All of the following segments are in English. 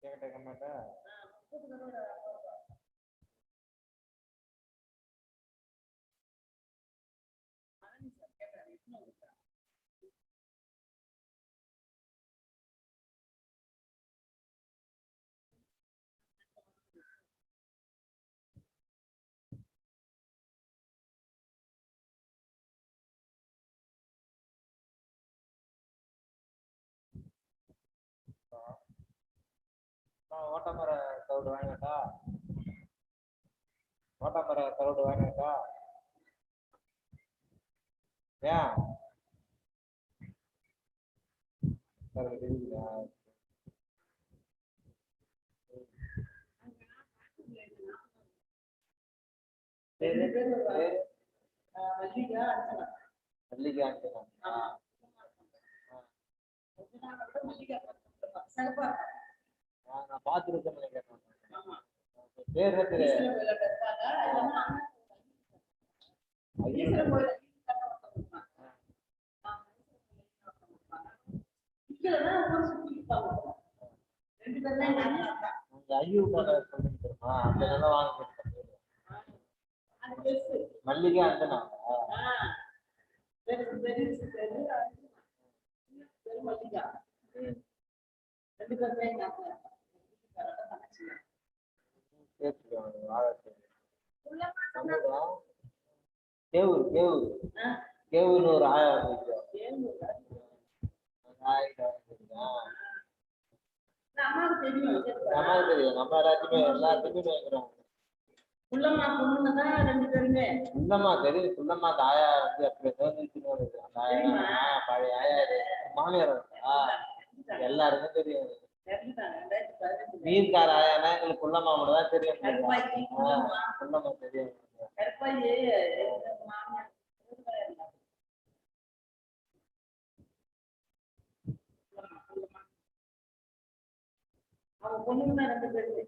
கேட்ட மாட்டா ஓட்டமர தவிடு வாங்கிட்டா ஓட்டமர தவிடு வாங்கிட்டா ஏன் மல்லிகை நான் பார்த்துருக்கேன் பேர் ஐயோ தெரியுமா அந்த நிலம் வாங்க மல்லிகை அந்தனா கேவூர் ஒரு ஆயிரம் தெரியும் நம்ம எல்லாத்துக்குமே வாங்குறோம் புள்ளம்மா பொண்ணுங்கதான் 2 பேருமே புள்ளம்மா தெரியும் புள்ளம்மா தாயா வந்து அப்படி பழைய ஆயா மாமியார் எல்லாருக்கும் தெரியும் மீன்கார ஆயானா எங்களுக்கு புள்ளம்மா மட்டும் தான் தெரியும் புள்ளம்மா தெரியும் அவன் பொண்ணுங்க 2 பேருமே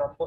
ரொம்ப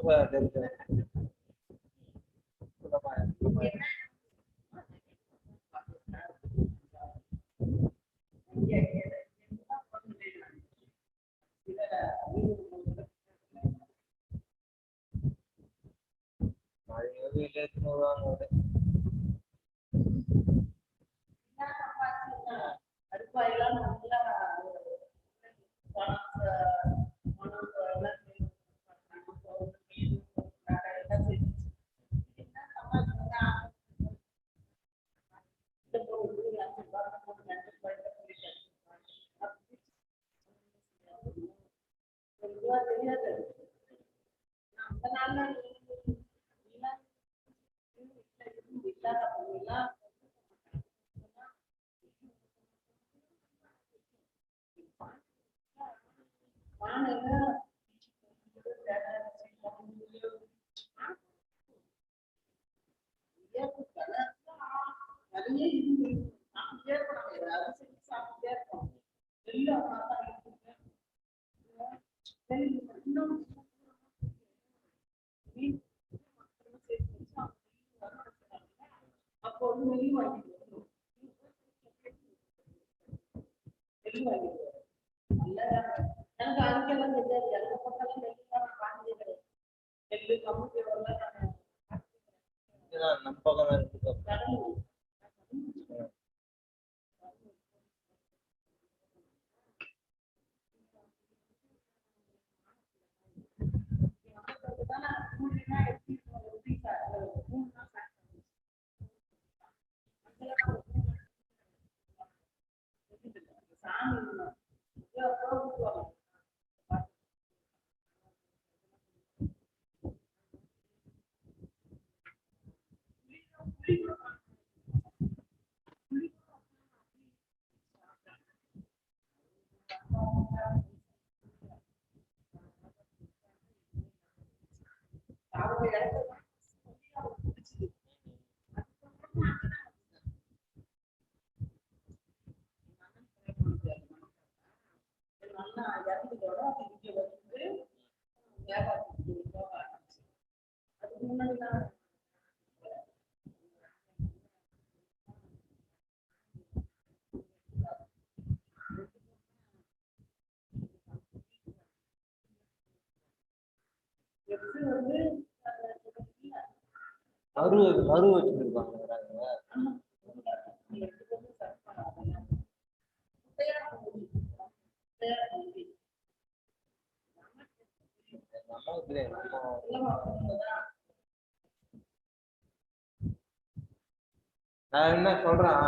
மறு வச்சுருப்பாங்க நான் என்ன சொல்றேன்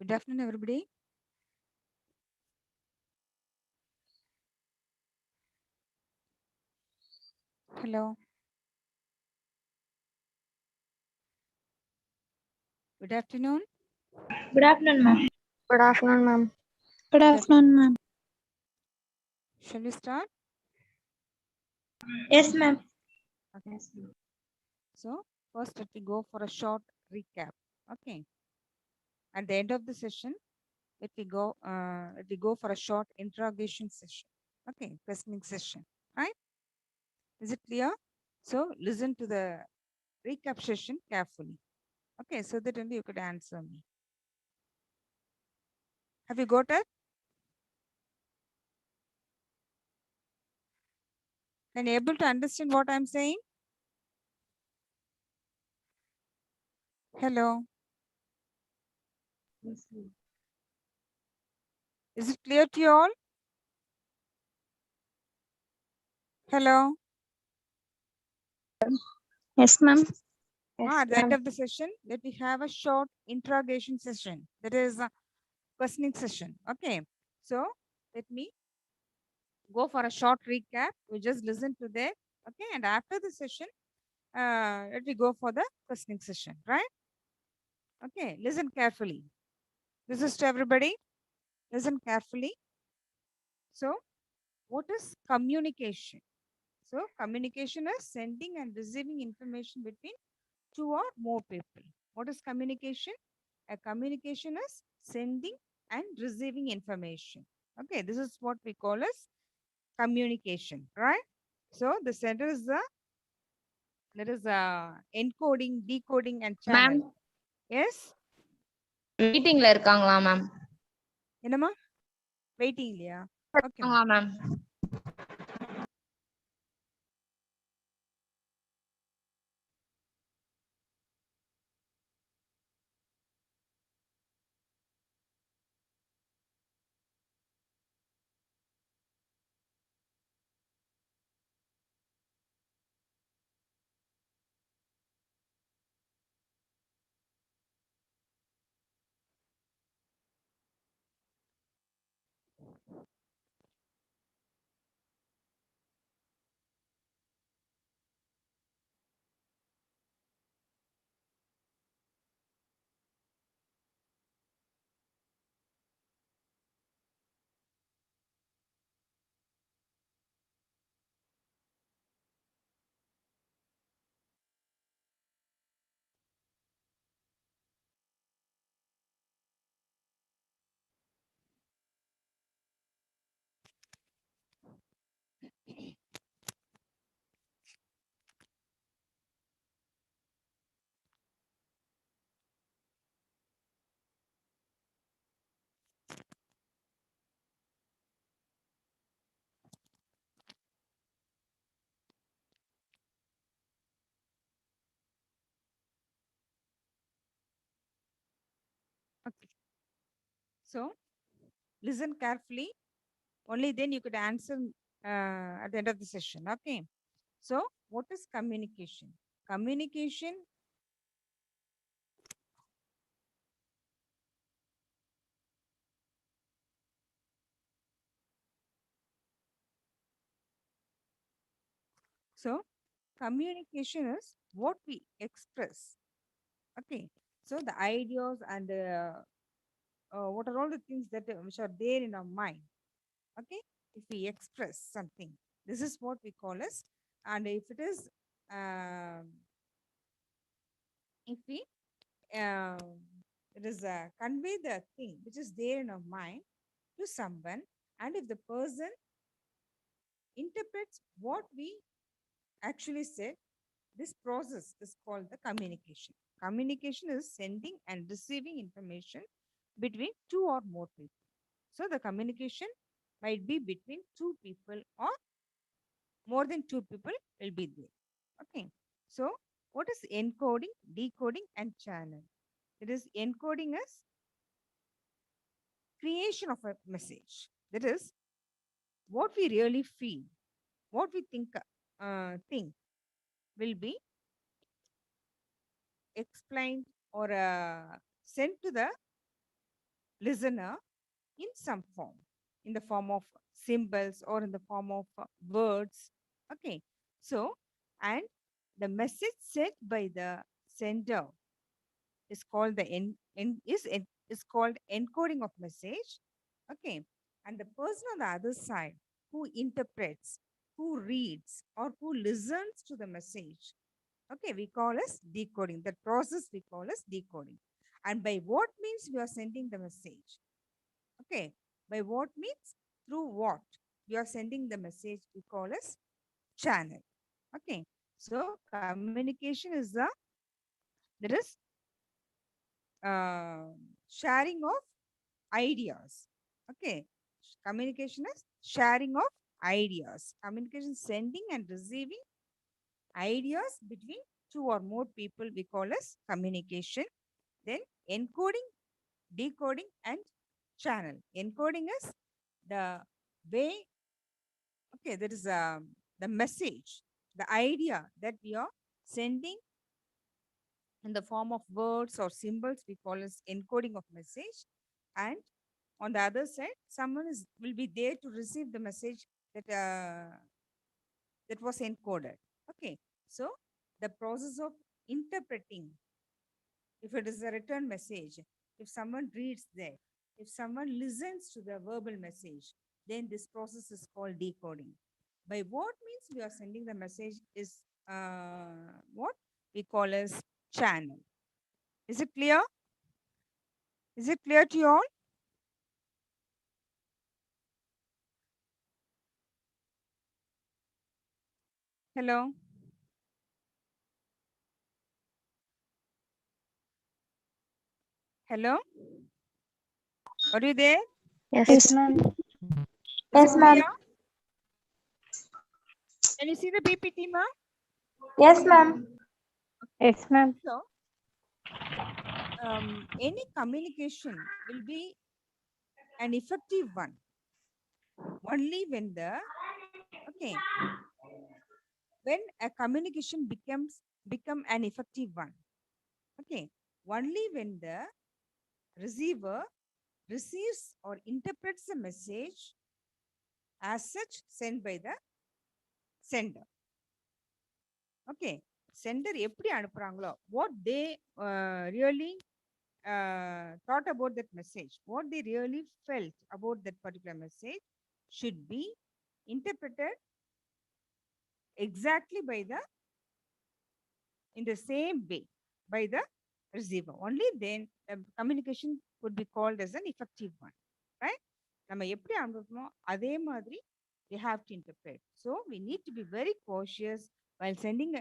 Good afternoon, everybody. Hello. Good afternoon. Good afternoon, ma'am. Good afternoon, ma'am. Good afternoon, ma'am. Shall we start? Yes, ma'am. Okay. So first, let me go for a short recap. Okay. At the end of the session, let me go for a short interrogation session. Okay, questioning session. Right? Is it clear? So listen to the recap session carefully. Okay, so that only you could answer me. Have you got it? Can you able to understand what I'm saying? Hello. Is it clear to you all? Hello. Yes, ma'am. At the end of the session, let me have a short interrogation session. That is a questioning session. Okay. So let me go for a short recap. We just listen to that. Okay. And after the session, let me go for the questioning session. Right? Okay. Listen carefully. This is to everybody. Listen carefully. So, what is communication? So, communication is sending and receiving information between two or more people. What is communication? A communication is sending and receiving information. Okay, this is what we call as communication, right? So the center is the there is a encoding, decoding, and channel. Ma'am, Yes, மீட்டிங்ல இருக்காங்களா ma'am? என்னம்மா waiting இல்லையா? Okay ma'am. okay. So listen carefully. Only then you could answer at the end of the session. Okay. So what is communication? Communication. So communication is what we express. Okay. So the ideas and what are all the things that which are there in our mind. Okay. If we express something, this is what we call as. And if it is, if we, it is convey the thing which is there in our mind to someone, and if the person interprets what we actually said, this process is called the communication. Communication is sending and receiving information between two or more people. So the communication might be between two people or more than two people will be there. Okay. So what is encoding, decoding, and channel? It is encoding as creation of a message. That is what we really feel, what we think will be explained or sent to the listener in some form, in the form of symbols or in the form of words. Okay, so and the message sent by the sender is called the is called encoding of message. Okay, and the person on the other side who interprets, who reads, or who listens to the message, okay, we call as decoding. That process we call as decoding. And by what means we are sending the message? Okay, by what means? Through what we are sending the message, we call as channel. Okay, so communication is the there is uh, sharing of ideas. Okay, communication is sharing of ideas. Communication is sending and receiving ideas between two or more people, we call as communication. Then encoding, decoding, and channel. Encoding is the way, okay, that is the message, the idea that we are sending in the form of words or symbols, we call as encoding of message. And on the other side, someone is will be there to receive the message that that was encoded. Okay, so the process of interpreting, if it is a written message, if someone reads that, if someone listens to the verbal message, then this process is called decoding. By what means we are sending the message is what we call as channel. Is it clear? Is it clear to you all? Hello? Hello? Are you there? Yes, ma'am. Is Yes, it ma'am. clear? Can you see the PPT, ma'am? Yes, ma'am. Yes, ma'am. So, any communication will be an effective one only when okay, when a communication become an effective one. Okay, only when the receiver receives or interprets the message as such sent by the sender. Okay, sender எப்படி அனுப்புறாங்களோ what they really thought about that message, what they really felt about that particular message should be interpreted exactly by the in the same way by the receiver. Only then the communication could be called as an effective one, right? நம்ம எப்படி அனுப்புறோமோ அதே மாதிரி we have to interpret. So we need to be very cautious while sending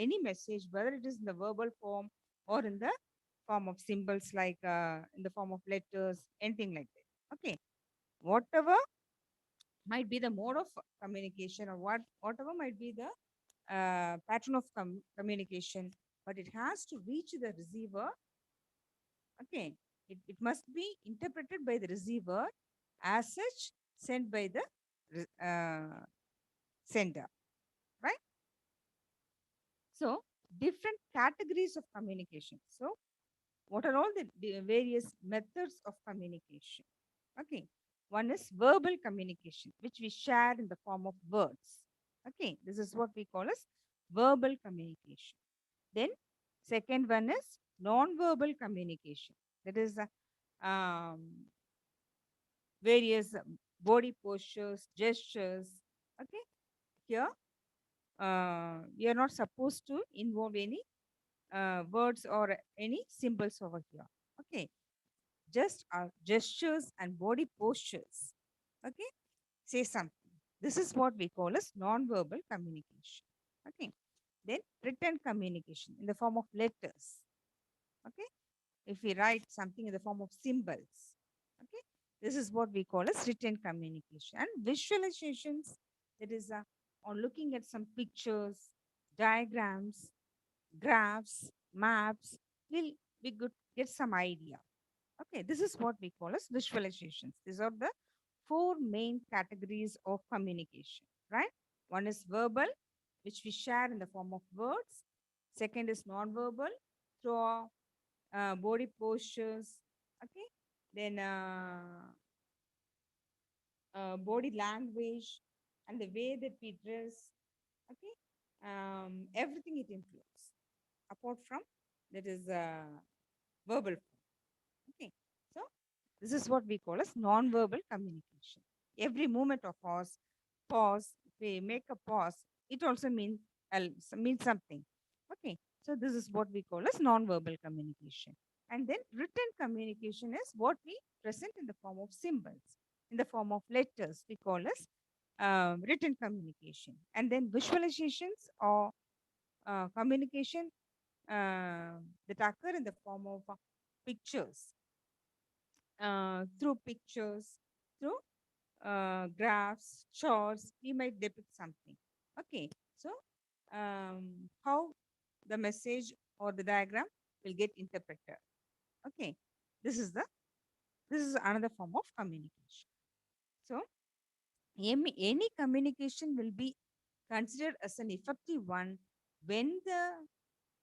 any message, whether it is in the verbal form or in the form of symbols, like in the form of letters, anything like that. Okay, whatever might be the mode of communication, or whatever might be the pattern of communication, but it has to reach the receiver. Okay, it must be interpreted by the receiver as such sent by the sender, right? So different categories of communication. So what are all the various methods of communication? Okay, one is verbal communication, which we share in the form of words. Okay, this is what we call as verbal communication. Then second one is non-verbal communication. That is various body postures, gestures. Okay, here we are not supposed to involve any words or any symbols over here. Okay, just our gestures and body postures. Okay, say something. This is what we call as non-verbal communication. Okay, then written communication in the form of letters. Okay, if we write something in the form of symbols. Okay, this is what we call as written communication. And visualizations, that is on looking at some pictures, diagrams, graphs, maps, will we could get some idea. Okay, this is what we call as visualizations. These are the four main categories of communication, right? One is verbal, which we share in the form of words. Second is non-verbal, through body postures. Okay. then body language, and the way that we dress. Okay, everything it includes. Apart from that is verbal form. Okay, so this is what we call as non-verbal communication. Every movement of ours, pause, if we make a pause, it also means something. Okay, so this is what we call as non-verbal communication. And then written communication is what we present in the form of symbols, in the form of letters. We call as written communication. And then visualizations or communication that occur in the form of pictures, through pictures, through graphs, charts, we might depict something. Okay, so how the message or the diagram will get interpreted. Okay, this is another form of communication. So any communication will be considered as an effective one when the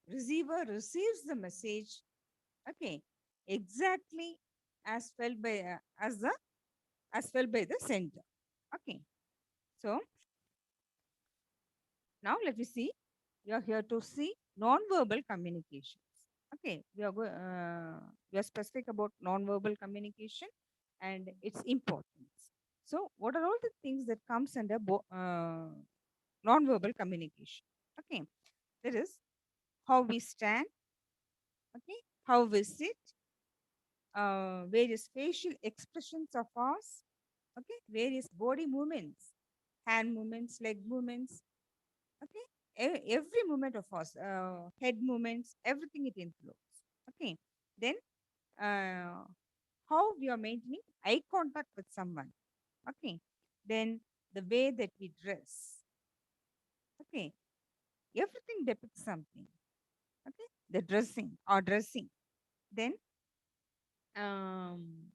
receiver receives the message, okay, exactly as felt by the sender. Okay, so now let me see. We are here to see non-verbal communications. Okay, we are specific about non-verbal communication and its importance. So, what are all the things that comes under non-verbal communication? Okay, there is how we stand. Okay, how we sit. Various facial expressions of ours. Okay, various body movements, hand movements, leg movements. Okay, every movement of us, head movements, everything it includes. Okay, then how we are maintaining eye contact with someone. Okay, then the way that we dress. Okay, everything depicts something. Okay, the dressing. Then um,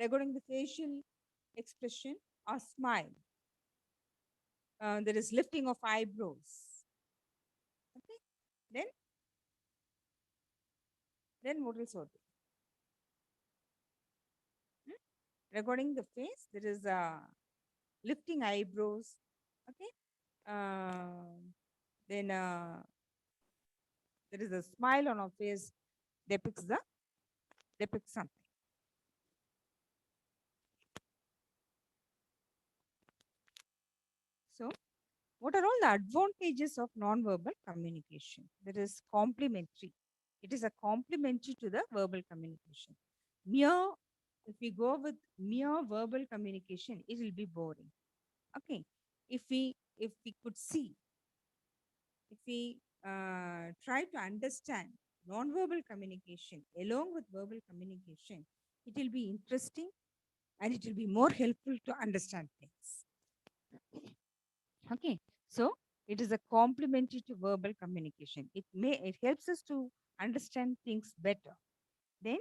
regarding the facial expression or smile, there is lifting of eyebrows. Okay, then what else? Regarding the face, there is lifting eyebrows. Okay, then there is a smile on our face depicts something. So what are all the advantages of non-verbal communication? There is complementary. It is a complementary to the verbal communication. If we go with mere verbal communication, it will be boring. Okay, if we could see, if we try to understand non-verbal communication along with verbal communication, it will be interesting and it will be more helpful to understand things. Okay, so it is a complementary to verbal communication. It helps us to understand things better. Then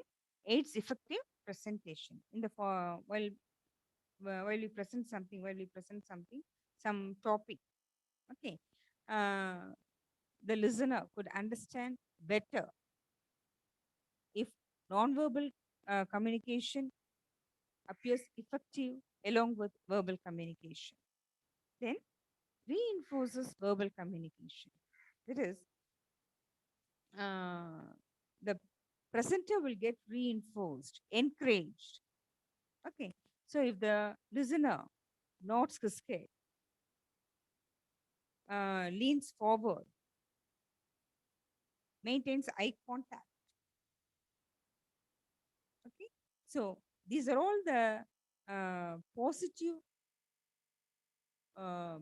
aids effective presentation in the while we present something, some topic. Okay, uh, the listener could understand better if nonverbal communication appears effective along with verbal communication. Then reinforces verbal communication. That is, the presenter will get reinforced, encouraged. Okay, so if the listener nods his head, leans forward, maintains eye contact. Okay, so these are all the positive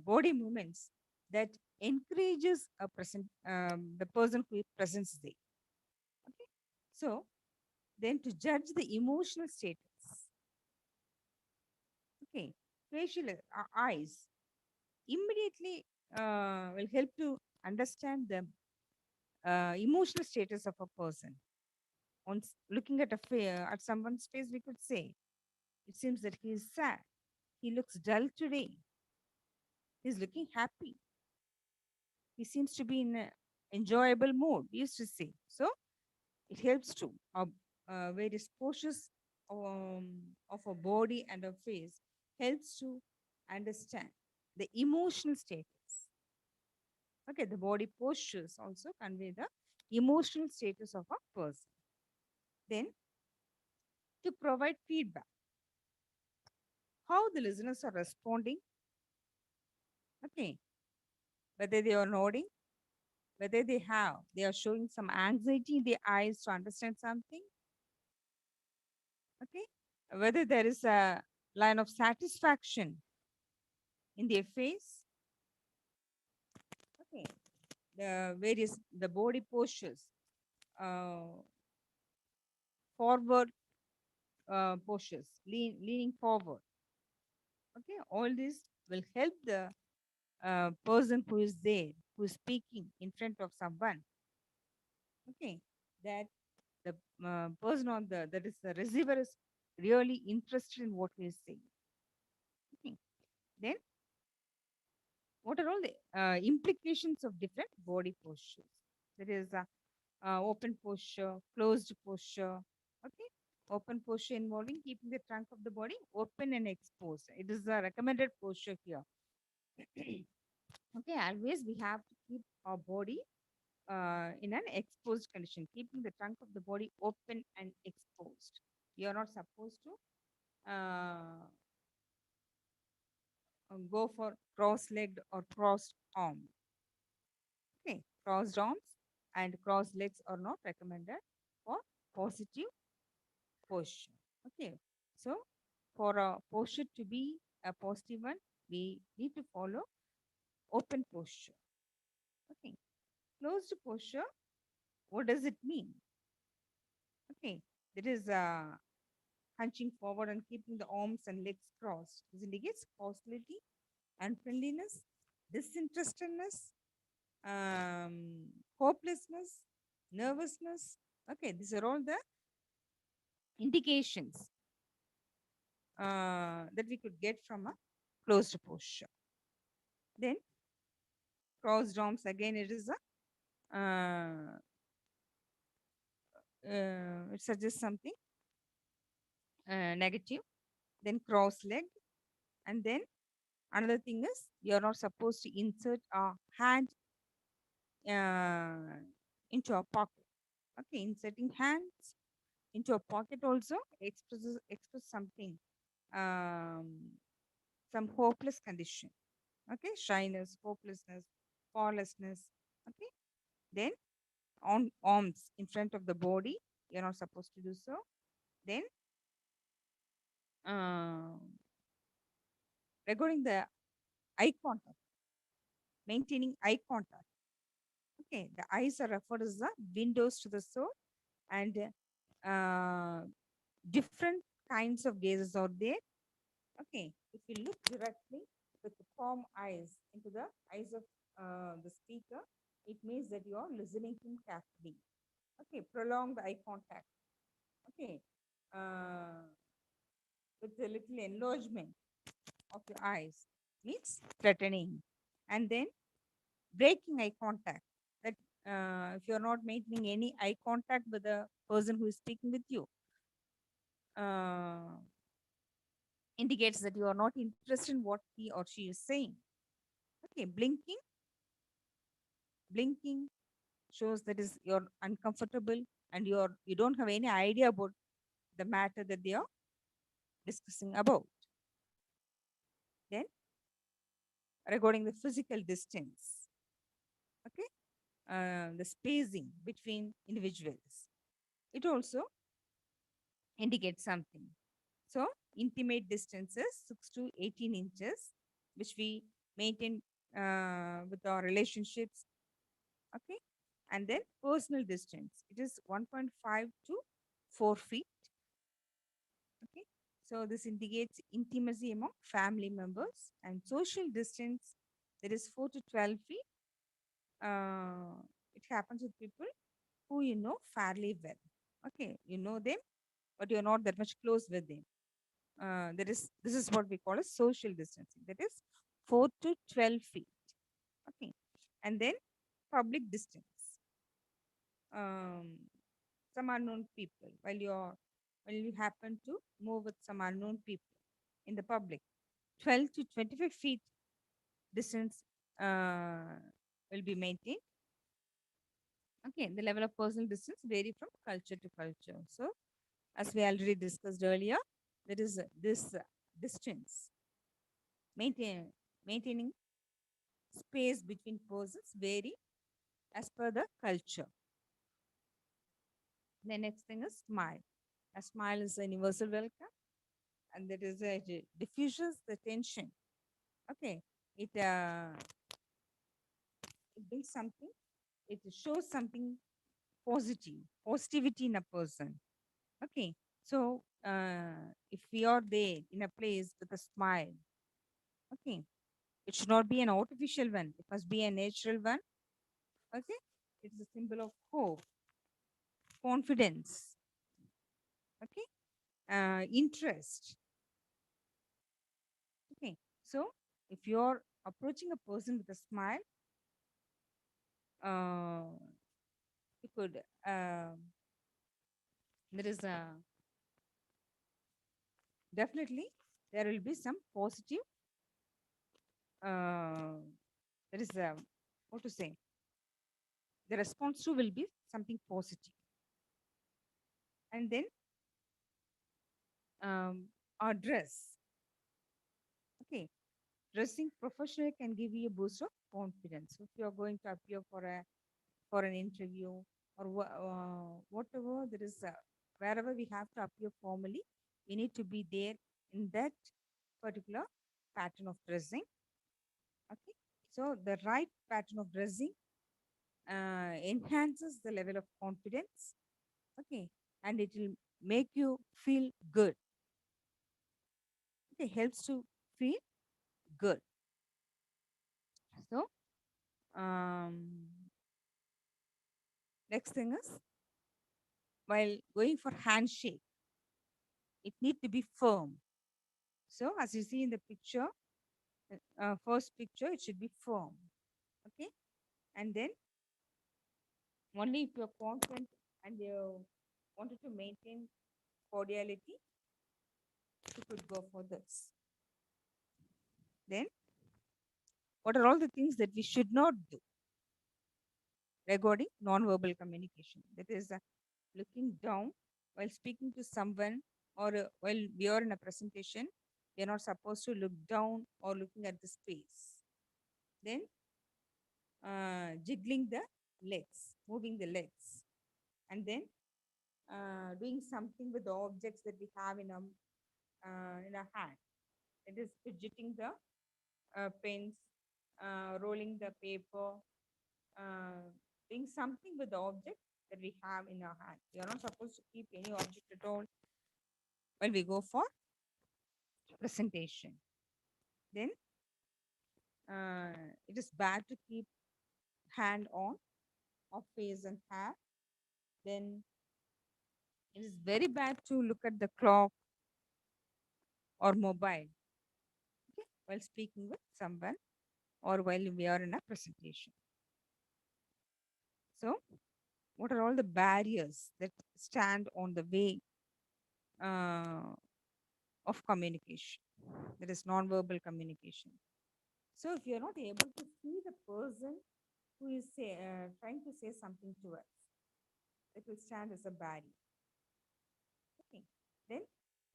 body movements that encourages the person who presents there. Okay, so then to judge the emotional status. Okay, facial eyes immediately will help to understand the emotional status of a person. Once looking at at someone's face, we could say, it seems that he is sad. He looks dull today. He's looking happy. He seems to be in an enjoyable mood, we used to say. So it helps to various postures of a body and a face helps to understand the emotional status. Okay, the body postures also convey the emotional status of a person. Then, to provide feedback, how the listeners are responding, okay, whether they are nodding, whether they are showing some anxiety in their eyes to understand something, okay, whether there is a line of satisfaction in their face, okay, the body postures, uh, forward postures, leaning forward, okay, all this will help the person who is there, who is speaking in front of someone, okay, that the person on that is the receiver is really interested in what he is saying. Okay. Then, what are all the implications of different body postures? There is open posture, closed posture. Okay, open posture involving keeping the trunk of the body open and exposed. It is a recommended posture here. Okay, always we have to keep our body in an exposed condition, keeping the trunk of the body open and exposed. You are not supposed to go for cross-legged or crossed arm. Okay, crossed arms and crossed legs are not recommended for positive posture. Okay, so for a posture to be a positive one, we need to follow open posture. Okay, closed posture. What does it mean? Okay, that is hunching forward and keeping the arms and legs crossed. This indicates hostility, unfriendliness, disinterestedness, hopelessness, nervousness. Okay, these are all the indications that we could get from a closed posture. Then crossed arms, again, it is it suggests something negative. Then cross leg, and then another thing is you're not supposed to insert a hand uh, into a pocket. Okay, inserting hands into a pocket also express something, um, some hopeless condition. Okay, shyness, hopelessness, powerlessness. Okay, then on arms in front of the body, you're not supposed to do so. Then uh, regarding the eye contact, maintaining eye contact. Okay, the eyes are referred as the windows to the soul, and uh, different kinds of gazes are there. Okay, if you look directly with the calm eyes into the eyes of the speaker, it means that you are listening to him carefully. Okay, prolonged eye contact. Okay, uh, with a little enlargement of your eyes means threatening. And then breaking eye contact. That if you're not maintaining any eye contact with the person who is speaking with you, uh, indicates that you are not interested in what he or she is saying. Okay, blinking shows that is you're uncomfortable and you don't have any idea about the matter that they are discussing about. Then regarding the physical distance, okay, the spacing between individuals, it also indicates something. So intimate distances 6 to 18 inches, which we maintain with our relationships. Okay, and then personal distance, it is 1.5 to 4 feet. Okay, so this indicates intimacy among family members, and social distance, that is 4 to 12 feet. It happens with people who you know fairly well. Okay, you know them, but you're not that much close with them. This is what we call a social distancing. That is 4 to 12 feet. Okay, and then public distance. Um, some unknown people when you happen to move with some unknown people in the public. 12 to 25 feet distance will be maintained. Okay, the level of personal distance vary from culture to culture. So, as we already discussed earlier, there is this distance. Maintaining space between persons vary as per the culture. The next thing is smile. A smile is a universal welcome, and that is it diffuses the tension. Okay, it brings something. It shows something positivity in a person. Okay, so if we are there in a place with a smile, okay, it should not be an artificial one. It must be a natural one. Okay, it's a symbol of hope, confidence. Okay, interest. Okay, so if you're approaching a person with a smile, uh, you could there is a definitely there will be some positive. There is a what to say. The response to will be something positive, and then our dress. Okay, dressing professionally can give you a boost of confidence. If you are going to appear for an interview or whatever there is, wherever we have to appear formally, we need to be there in that particular pattern of dressing. Okay, so the right pattern of dressing enhances the level of confidence. Okay, and it will make you feel good. Okay, helps to feel good. So next thing is, while going for handshake, it need to be firm. So as you see in the picture, first picture, it should be firm. Okay, and then only if you're confident and you wanted to maintain cordiality, you could go for this. Then what are all the things that we should not do regarding non-verbal communication? That is looking down while speaking to someone, or while we are in a presentation, we are not supposed to look down or looking at the space. Then jiggling the legs, moving the legs, and then doing something with the objects that we have in our hand. It is fidgeting the pens, rolling the paper, uh, doing something with the object that we have in our hand. We are not supposed to keep any object at all when we go for presentation. Then it is bad to keep hand on or face and hair. Then it is very bad to look at the clock or mobile, okay, while speaking with someone or while we are in a presentation. So, what are all the barriers that stand on the way uh, of communication? That is non-verbal communication. So, if you are not able to see the person who is trying to say something to us, it will stand as a barrier. Okay. Then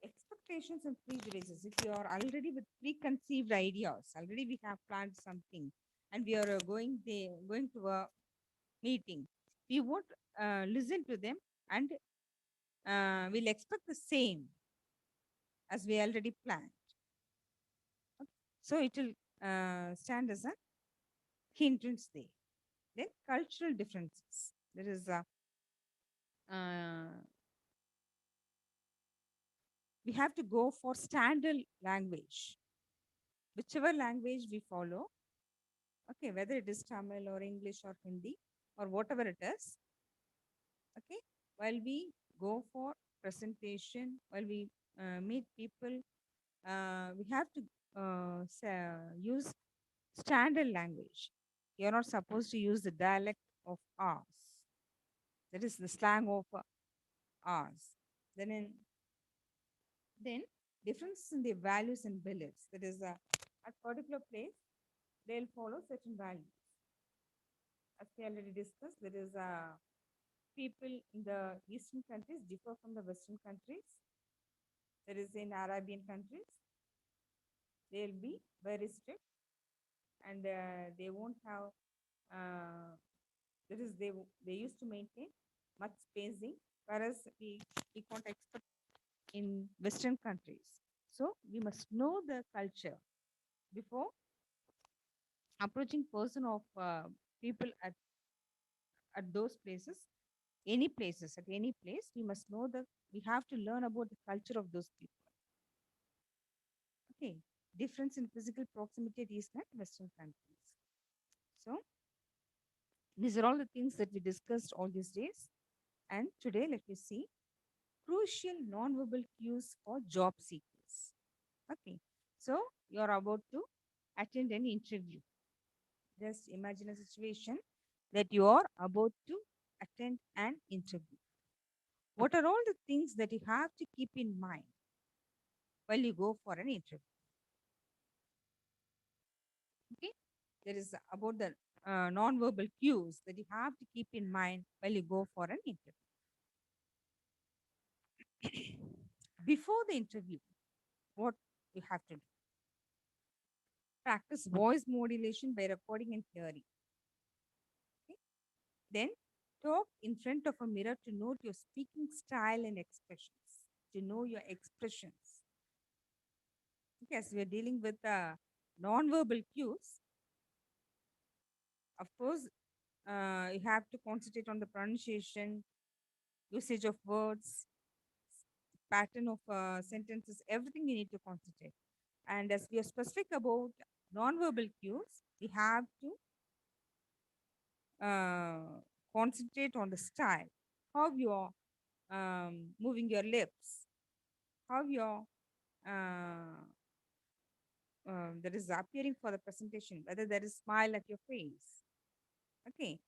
expectations and prejudices. If you are already with preconceived ideas, already we have planned something, and we are going to a meeting, we won't listen to them, and we'll expect the same as we already planned. Okay. So it will stand as a hindrance there. Then cultural differences. There is a we have to go for standard language, whichever language we follow. Okay, whether it is Tamil or English or Hindi or whatever it is. Okay, while we go for presentation, while we meet people, we have to use standard language. You're not supposed to use the dialect of ours. That is the slang of ours. Then in Then difference in their values and beliefs. That is, at particular place, they'll follow certain values. As we already discussed, there is people in the Eastern countries differ from the Western countries. There is in Arabian countries, they'll be very strict, and they won't have. That is, they used to maintain much spacing, whereas we can't expect in Western countries. So we must know the culture before approaching person of people at those places, any places, at any place. We must know that we have to learn about the culture of those people. Okay, difference in physical proximity at Eastern and Western countries. So these are all the things that we discussed all these days. And today, let me see crucial non-verbal cues for job seekers. Okay, so you're about to attend an interview. Just imagine a situation that you are about to attend an interview. What are all the things that you have to keep in mind while you go for an interview? Okay, there is about the non-verbal cues that you have to keep in mind while you go for an interview. Before the interview, what you have to do? Practice voice modulation by recording and hearing. Okay? Then talk in front of a mirror to note your speaking style and expressions. To know your expressions. Yes, we are dealing with non-verbal cues. Of course, you have to concentrate on the pronunciation, usage of words, pattern of sentences, everything you need to concentrate. And as we are specific about non-verbal cues, we have to concentrate on the style, how you're moving your lips, how you're that is appearing for the presentation, whether there is smile at your face. Okay,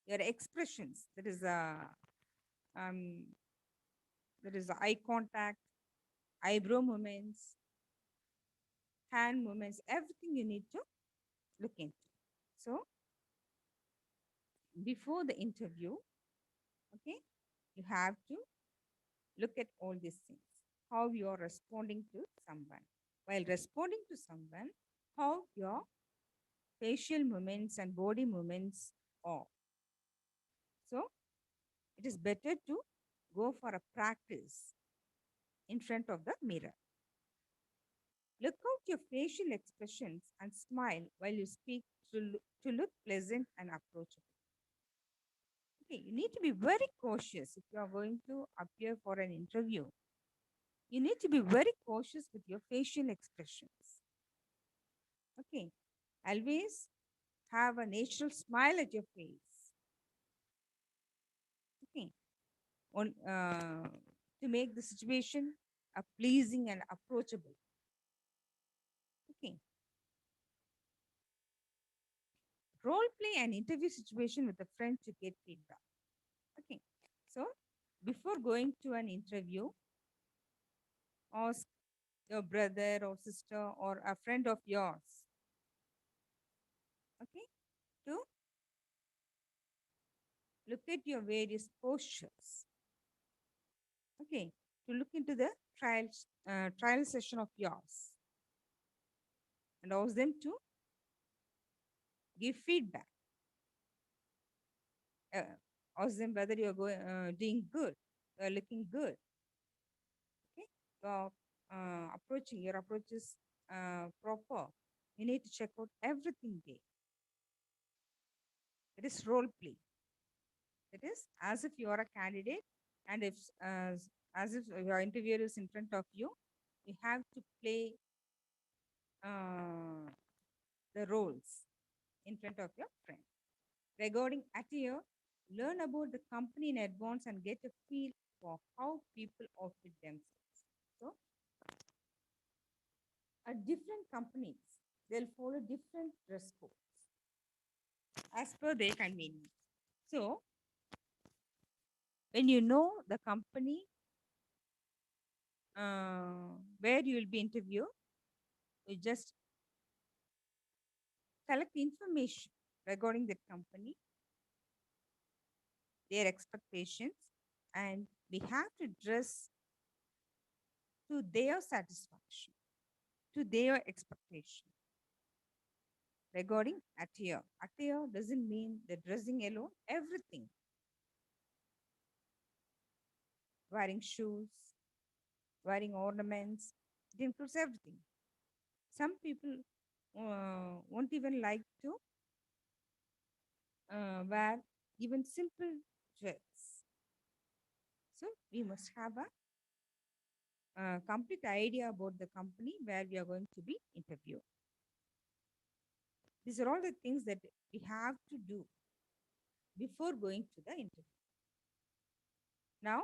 your expressions, um, there is eye contact, eyebrow movements, hand movements, everything you need to look into. So before the interview, okay, you have to look at all these things. How you are responding to someone. While responding to someone, how your facial movements and body movements are. So it is better to go for a practice in front of the mirror. Look out your facial expressions and smile while you speak to look pleasant and approachable. Okay, you need to be very cautious if you are going to appear for an interview. You need to be very cautious with your facial expressions. Okay, always have a natural smile at your face. Okay, to make the situation pleasing and approachable. Okay, role play an interview situation with a friend to get feedback. Okay, so before going to an interview, ask your brother or sister or a friend of yours, okay, to look at your various postures, okay, to look into the trial session of yours and ask them to give feedback. Uh, Ask them whether you're doing good, you're looking good, okay, your your approach is proper. You need to check out everything there. It is role play. It is as if you are a candidate, and if as if your interviewer is in front of you, you have to play uh, the roles in front of your friend. Regarding attire, learn about the company in advance and get a feel for how people outfit themselves. So, at different companies, they'll follow different dress codes as per their convenience. So, when you know the company where you will be interviewed. You just collect information regarding the company, their expectations, and we have to dress to their satisfaction, to their expectation. Regarding attire, attire doesn't mean the dressing alone, everything. Wearing shoes, wearing ornaments, it includes everything. Some people won't even like to wear even simple dress. So we must have a complete idea about the company where we are going to be interviewed. These are all the things that we have to do before going to the interview. Now,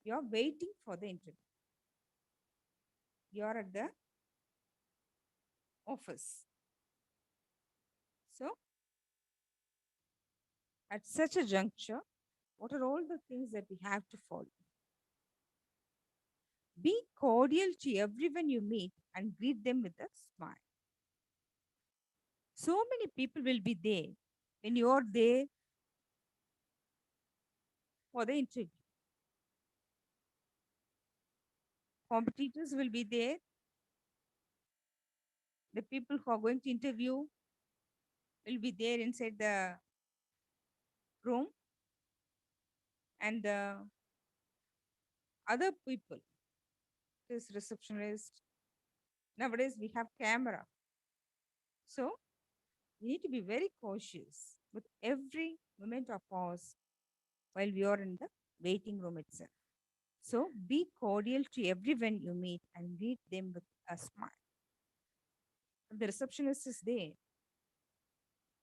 you are waiting for the interview. You are at the office. So, at such a juncture, what are all the things that we have to follow? Be cordial to everyone you meet and greet them with a smile. So many people will be there when you are there for the interview. Competitors will be there. The people who are going to interview will be there inside the room, and the other people, this receptionist. Nowadays we have camera, so we need to be very cautious with every moment of pause while we are in the waiting room itself. So be cordial to everyone you meet and greet them with a smile. If the receptionist is there,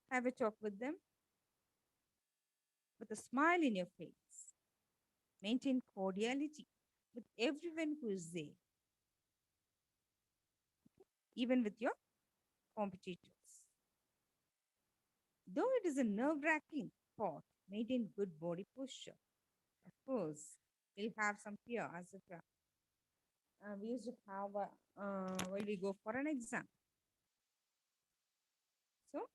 have a talk with them with a smile in your face. Maintain cordiality with everyone who is there, even with your competitors. Though it is a nerve wracking sport, maintain good body posture. Of course, we'll have some fear as if we used to have while we go for an exam. So,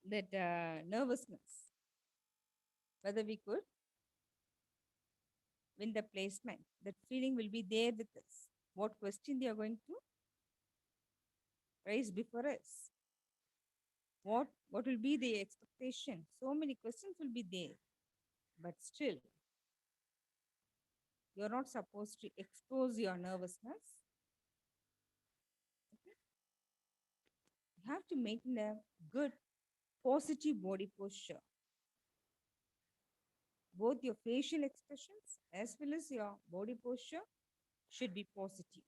that nervousness, whether we could win the placement, that feeling will be there with us. What question they are going to raise before us? What will be the expectation? So many questions will be there, but still, you're not supposed to expose your nervousness. You have to maintain a good, positive body posture. Both your facial expressions as well as your body posture should be positive.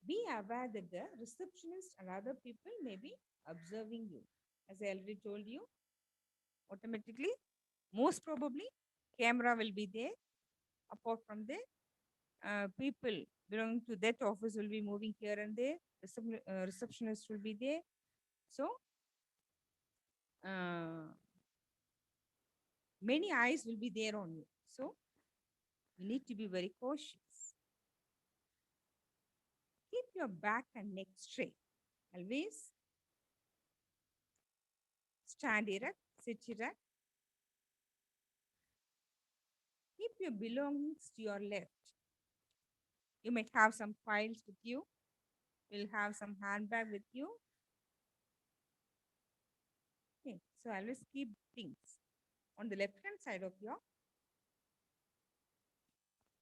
Be aware that the receptionist and other people may be observing you. As I already told you, automatically, most probably, camera will be there. Apart from there, people belonging to that office will be moving here and there. Receptionist will be there. So, many eyes will be there on you. So, you need to be very cautious. Keep your back and neck straight. Always stand erect, sit erect. Keep your belongings to your left. You might have some files with you. You'll have some handbag with you. Okay, so always keep things on the left hand side of your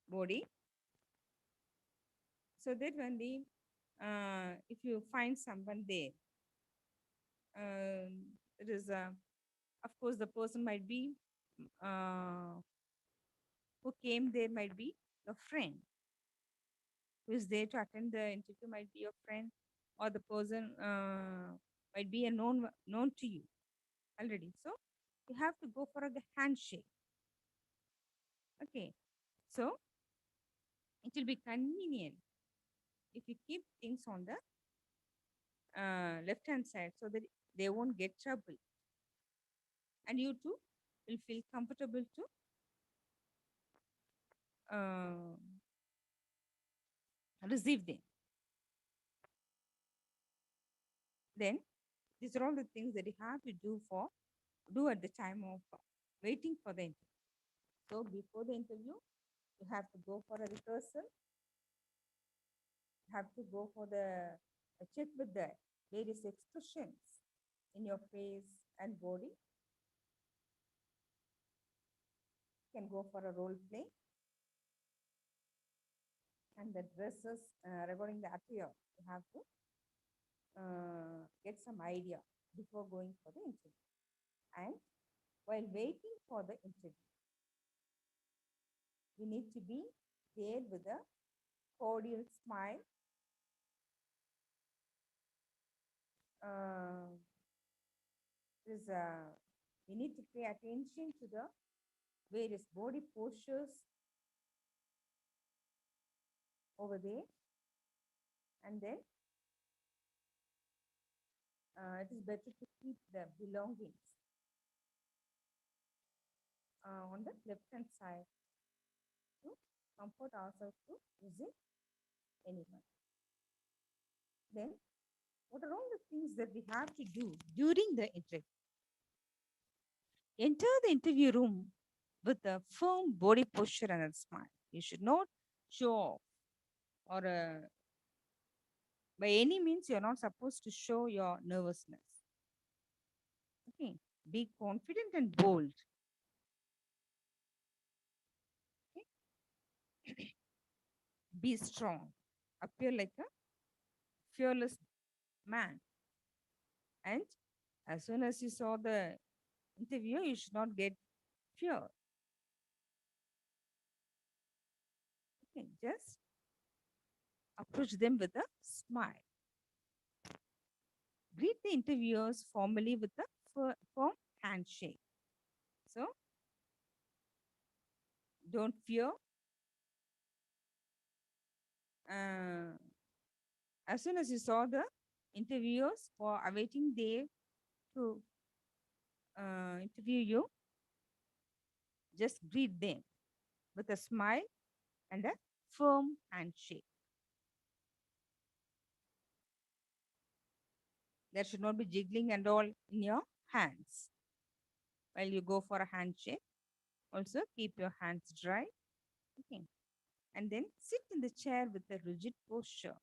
body, so that when the if you find someone there, it is of course the person might be who came there might be your friend, who is there to attend the interview might be your friend, or the person might be a known to you already. So you have to go for a handshake. Okay, so it will be convenient if you keep things on the left hand side so that they won't get trouble, and you too will feel comfortable to receive them. Then these are all the things that you have to do at the time of waiting for the interview. So before the interview, you have to go for a rehearsal. You have to go for the check with the various expressions in your face and body. You can go for a role play. And the dresses regarding the attire, you have to get some idea before going for the interview. And while waiting for the interview, you need to be there with a cordial smile. You need to pay attention to the various body postures over there. And then it is better to keep the belongings on the left hand side to comfort ourselves to visit anyone. Then, what are all the things that we have to do during the interview? Enter the interview room with a firm body posture and a smile. You should not show off or by any means, you're not supposed to show your nervousness. Okay, be confident and bold. Okay? Be strong. Appear like a fearless man. And as soon as you saw the interview, you should not get fear. Okay, just approach them with a smile. Greet the interviewers formally with a firm handshake. So, don't fear. As soon as you saw the interviewers who are awaiting there to interview you, just greet them with a smile and a firm handshake. There should not be jiggling and all in your hands. While you go for a handshake, also keep your hands dry. Okay. And then sit in the chair with a rigid posture.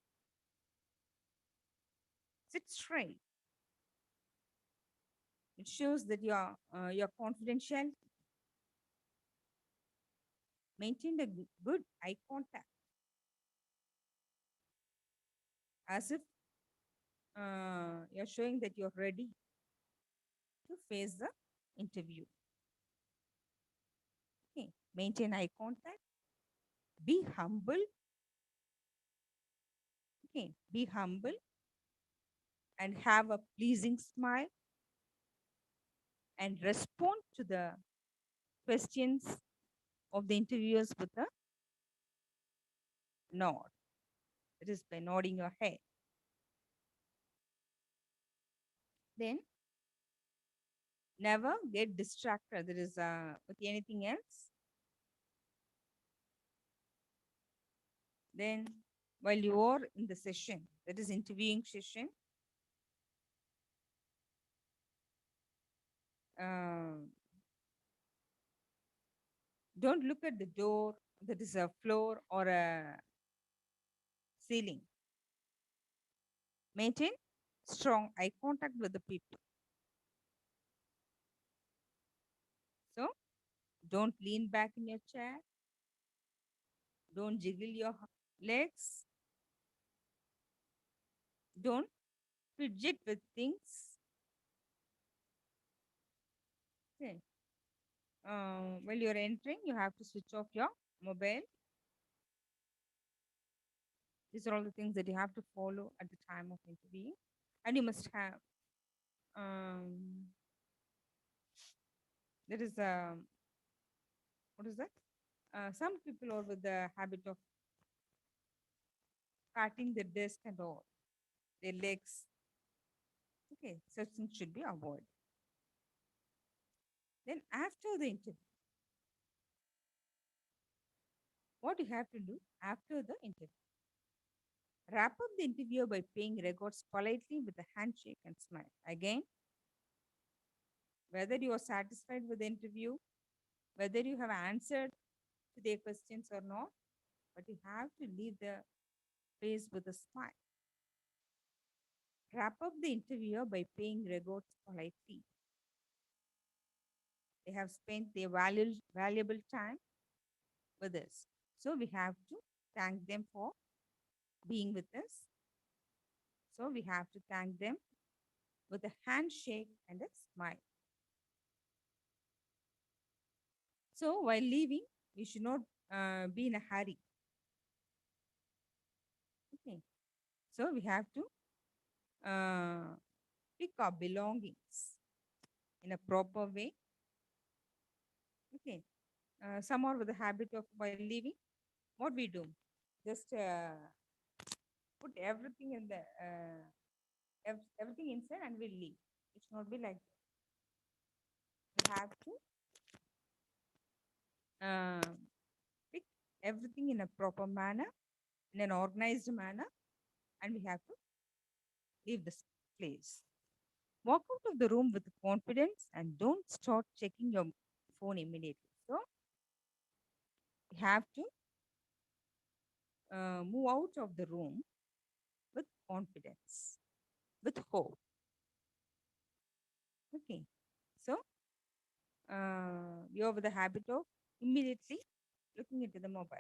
Sit straight. It shows that you're confidential. Maintain a good eye contact, as if you're showing that you're ready to face the interview. Okay. Maintain eye contact. Be humble. Okay. Be humble and have a pleasing smile and respond to the questions of the interviewers with a nod. It is by nodding your head. Then never get distracted. There is with anything else. Then while you are in the session, that is interviewing session, don't look at the door that is a floor or a ceiling. Maintain strong eye contact with the people. So don't lean back in your chair. Don't jiggle your legs. Don't fidget with things. Okay. While you're entering, you have to switch off your mobile. These are all the things that you have to follow at the time of interviewing. And you must have, there is a, what is that? Some people are with the habit of patting their desk and all, their legs. Okay, such things should be avoided. Then after the interview, what you have to do after the interview. Wrap up the interview by paying regards politely with a handshake and smile. Again, whether you are satisfied with the interview, whether you have answered to their questions or not, but you have to leave the place with a smile. Wrap up the interviewer by paying regards politely. They have spent their valuable time with us. So we have to thank them for being with us. So we have to thank them with a handshake and a smile. So while leaving, we should not be in a hurry. Okay. So we have to pick our belongings in a proper way. Okay. Some are with the habit of while leaving, what we do, just put everything in the everything inside and we leave. It should not be like that. We have to pick everything in a proper manner, in an organized manner, and we have to leave this place. Walk out of the room with confidence and don't start checking your phone immediately. So we have to move out of the room with confidence, with hope. Okay. So you have the habit of immediately looking into the mobile.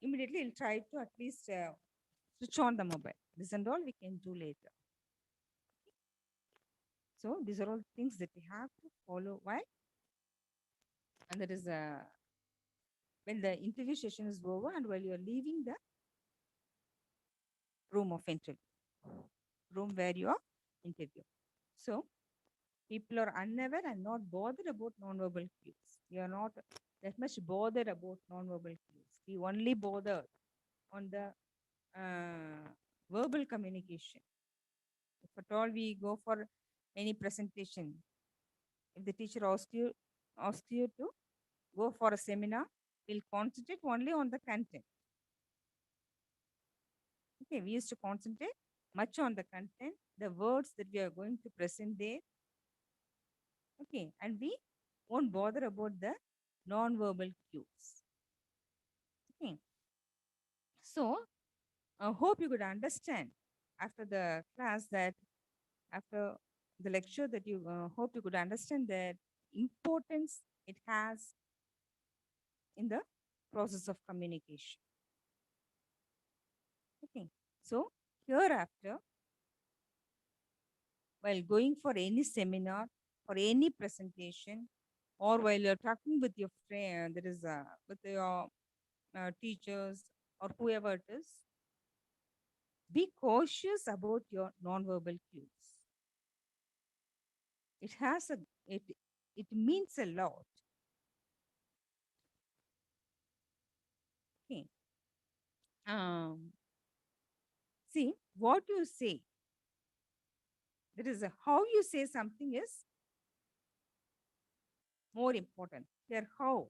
Immediately, you'll try to at least switch on the mobile. This and all we can do later. So these are all things that we have to follow while, and that is when the interview session is over and while you are leaving the room of interview, room where you are interviewed. So people are unaware and not bothered about non-verbal cues. We are not that much bothered about non-verbal cues. We only bother on the verbal communication. If at all we go for any presentation, if the teacher asks you to go for a seminar, we'll concentrate only on the content. Okay, we used to concentrate much on the content, the words that we are going to present there. Okay, and we won't bother about the non-verbal cues. Okay, so I hope you could understand after the class that after the lecture that you hope you could understand the importance it has in the process of communication. Okay, so hereafter, while going for any seminar or any presentation, or while you're talking with your friend, that is with your teachers or whoever it is, be cautious about your non-verbal cues. It has a it it means a lot. Okay. See what you say. That is how you say something is more important. Here, how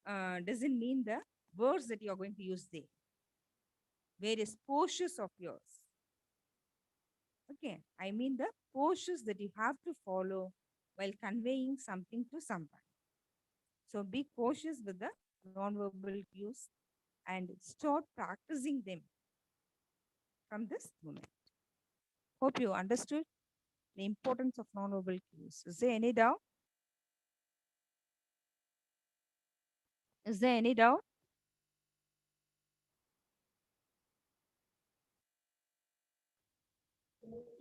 doesn't mean the words that you are going to use there. Various postures of yours. Okay, I mean the postures that you have to follow while conveying something to someone. So be cautious with the non-verbal cues and start practicing them from this moment. Hope you understood the importance of non-verbal cues. Is there any doubt? Is there any doubt?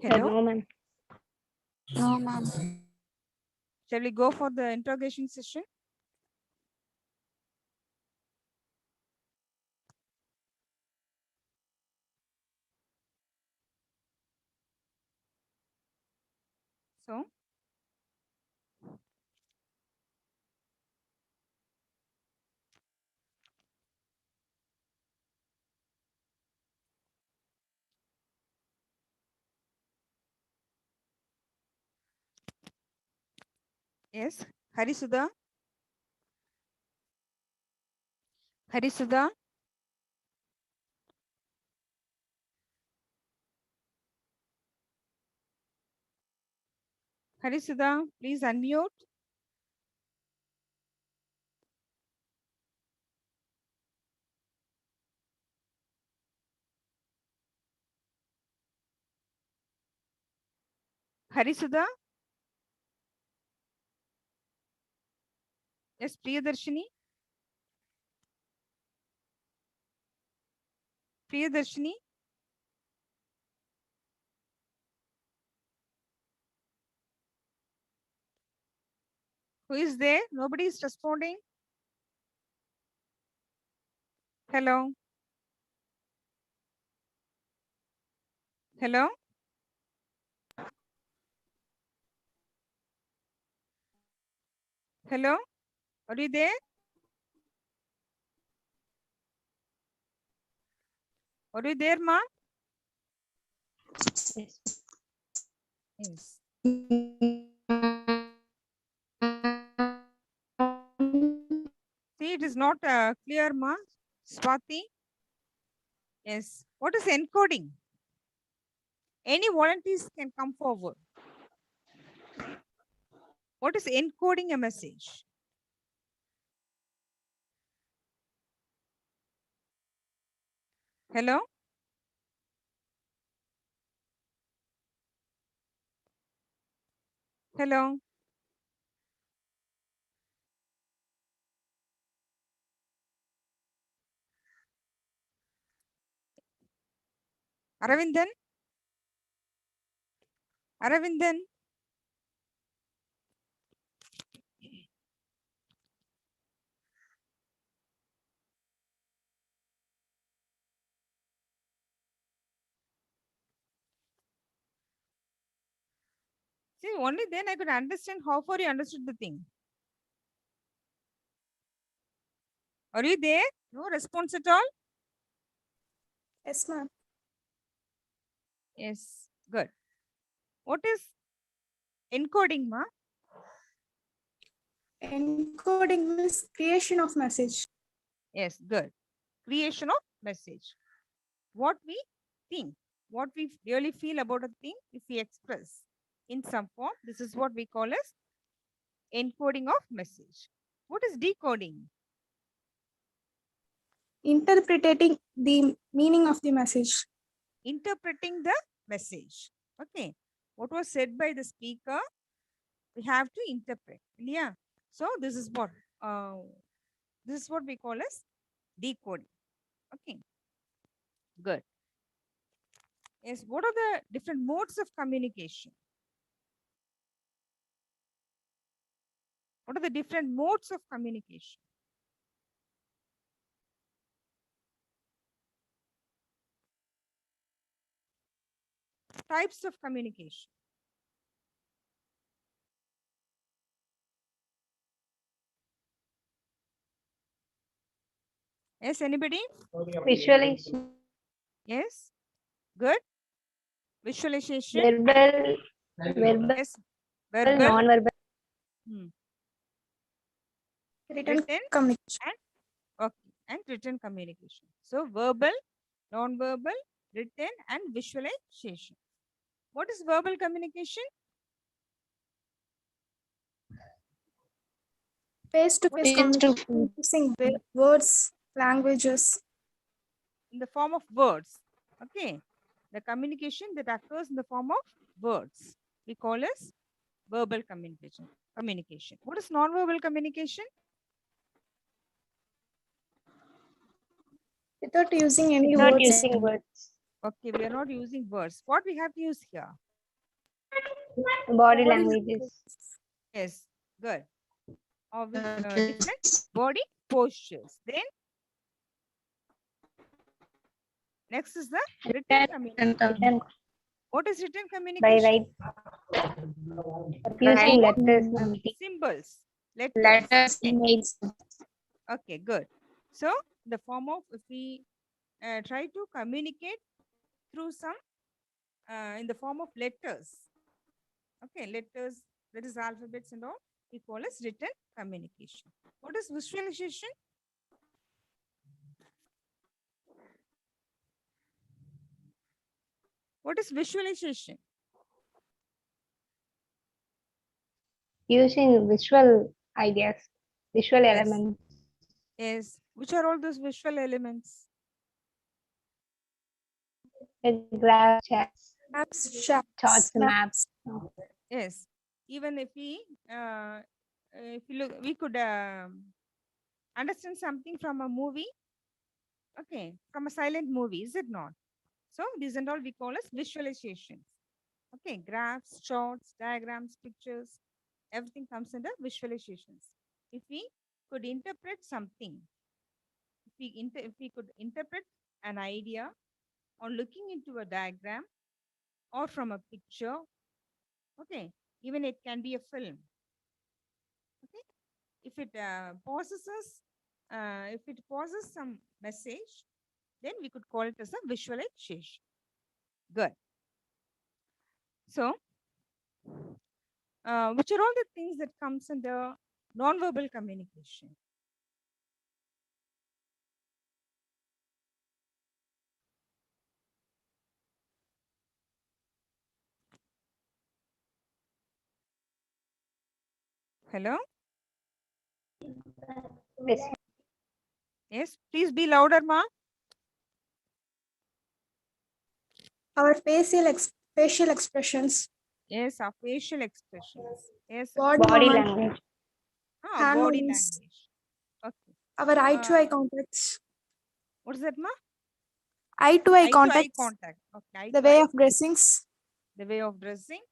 Hello? No, ma'am. No, ma'am. Shall we go for the interrogation session? So, yes, Harisudha. Harisudha. Harisudha, please unmute. Harisudha. Yes, Priyadarshini. Priyadarshini. Who is there? Nobody is responding. Hello. Hello. Hello. Are you there? Are you there, ma? Yes. See, it is not clear, ma. Swati. Yes. What is encoding? Any volunteers can come forward. What is encoding a message? Hello? Hello? Aravindan? Aravindan? See, only then I could understand how far you understood the thing. Are you there? No response at all? Yes, ma'am. Yes. Good. What is encoding, ma? Encoding means creation of message. Yes, good. Creation of message. What we think, what we really feel about a thing, if we express in some form, this is what we call as encoding of message. What is decoding? Interpreting the meaning of the message. Interpreting the message. Okay. What was said by the speaker, we have to interpret. Yeah. So this is what we call as decoding. Okay. Good. Yes. What are the different modes of communication? What are the different modes of communication? Types of communication. Yes, anybody? Visualization. Yes. Good. Visualization. Verbal. Yes. Verbal. Non-verbal. Written Written communication. and written communication. So verbal, non-verbal, written, and visualization. What is verbal communication? Face-to-face Face-to-face. communication using words, languages. In the form of words. Okay. The communication that occurs in the form of words, we call as verbal communication. What is non-verbal communication? Without using any Not words. using words. Okay, we are not using words. What we have to use here? Body languages. Yes, good. Or with different body postures. Then next is the written communication. What is written By communication? using letters. Symbols. Letters, images. Okay, good. So the form of, if we try to communicate through some in the form of letters. Okay, letters, that is alphabets and all, we call as written communication. What is visualization? What is visualization? Using visual ideas, visual Yes. elements, Yes. Which are all those visual elements? graph charts, Maps, charts, maps. Yes. Even if we look, we could understand something from a movie. Okay, from a silent movie, is it not? So these and all we call as visualizations. Okay, graphs, charts, diagrams, pictures, everything comes under visualizations. If we could interpret something, if we could interpret an idea on looking into a diagram or from a picture, okay, even it can be a film. Okay, if it if it possesses some message, then we could call it as a visualization. Good. So, which are all the things that comes under non-verbal communication? Hello? Yes. Yes, please be louder, ma. our facial expressions, Yes, our facial expressions. Yes, body Body movement, language, hand body movements, language. Okay. our eye-to-eye Uh, contacts, what is that, ma? eye-to-eye Eye to eye contacts, contact. Okay, eye the to way eye of contact. dressings, The way of dressing.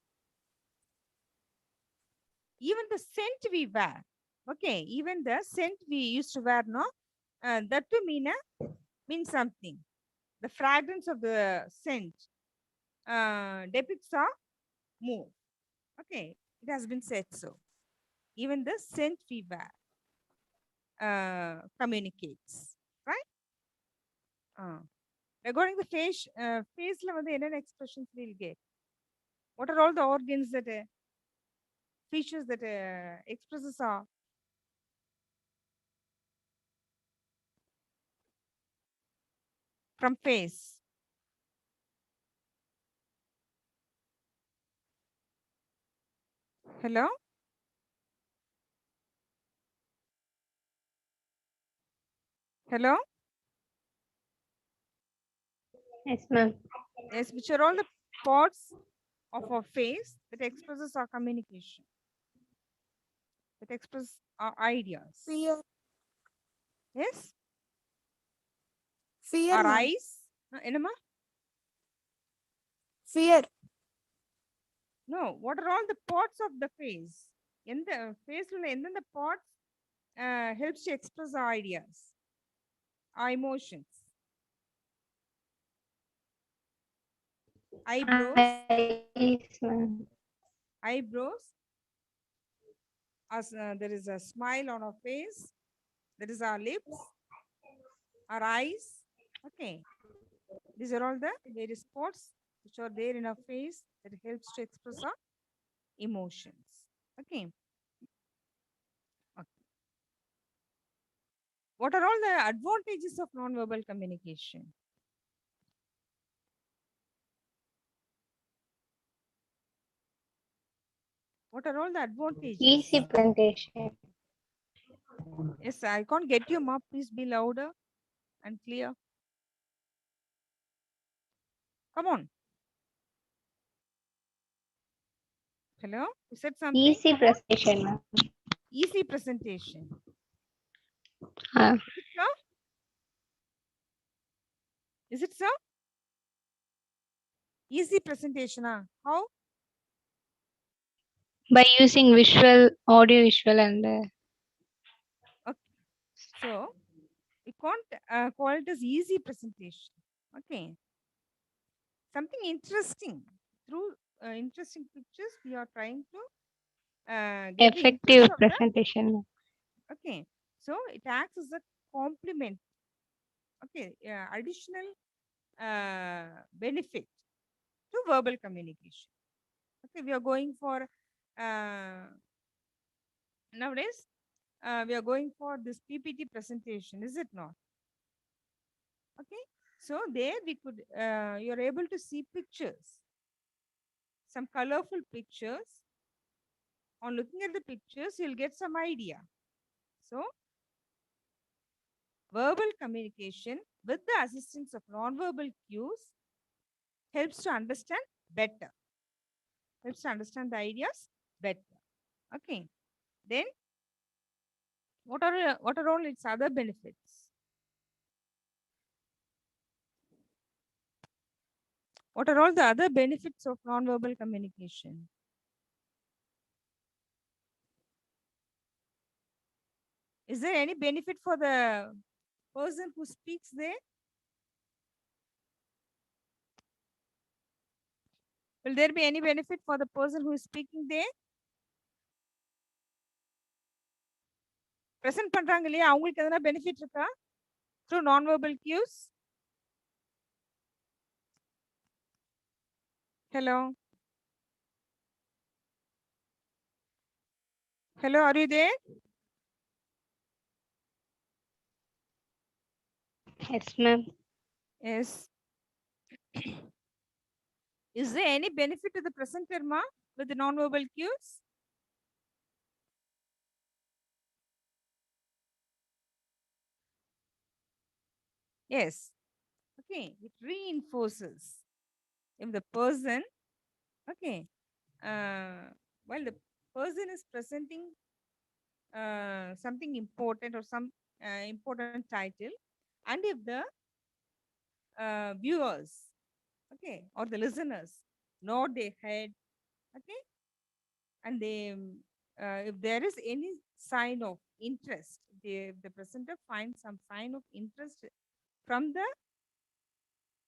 Even the scent we wear. Okay, even the scent we used to wear, no? That to mean something. The fragrance of the scent depicts our mood. Okay, it has been said so. Even the scent we wear communicates, right? Regarding the face la வந்து என்னென்ன expressions we'll get? What are all the organs that features that expresses our from face? Hello? Hello? yes, ma'am. Yes, which are all the parts of our face that expresses our communication, that express our ideas. fear, Yes? fear, Our ma'am. eyes. Enema? Fear, No, what are all the parts of the face? In the face, in the parts helps to express our ideas, our emotions. Eyebrows, Eyes, ma'am. eyebrows. As there is a smile on our face, that is our lips, our eyes. Okay, these are all the various parts which are there in our face that helps to express our emotions. Okay. Okay. What are all the advantages of non-verbal communication? What are all the advantages? Easy presentation, Yes, I can't get you, ma. Please be louder and clear. Come on. Hello? You said something? easy Come on. presentation, ma'am. Easy presentation. Uh, Is it so? Is it so? Easy presentation, huh? How? by using visual, audio, visual, and Okay. So, we can't call it as easy presentation. Okay. Something interesting. Through interesting pictures, we are trying to get the interest effective of the. presentation, ma'am. Okay. So, it acts as a complement. Okay. Additional benefit to verbal communication. Okay. We are going for nowadays we are going for this PPT presentation, is it not? Okay. So there we could, you're able to see pictures, some colorful pictures. On looking at the pictures, you'll get some idea. So verbal communication with the assistance of nonverbal cues helps to understand better, helps to understand the ideas better. Okay. Then what are all its other benefits? What are all the other benefits of nonverbal communication? Is there any benefit for the person who speaks there? Will there be any benefit for the person who is speaking there? Present பண்றாங்க இல்லையா அவங்களுக்கு எதனா benefit இருக்கா through nonverbal cues? Hello. Hello, are you there? Yes, ma'am. Yes. Is there any benefit to the presenter, ma, with the nonverbal cues? Yes. Okay. It reinforces if the person, okay, while the person is presenting something important or some important title, and if the viewers, okay, or the listeners nod their head, okay, and they if there is any sign of interest, if the presenter finds some sign of interest from the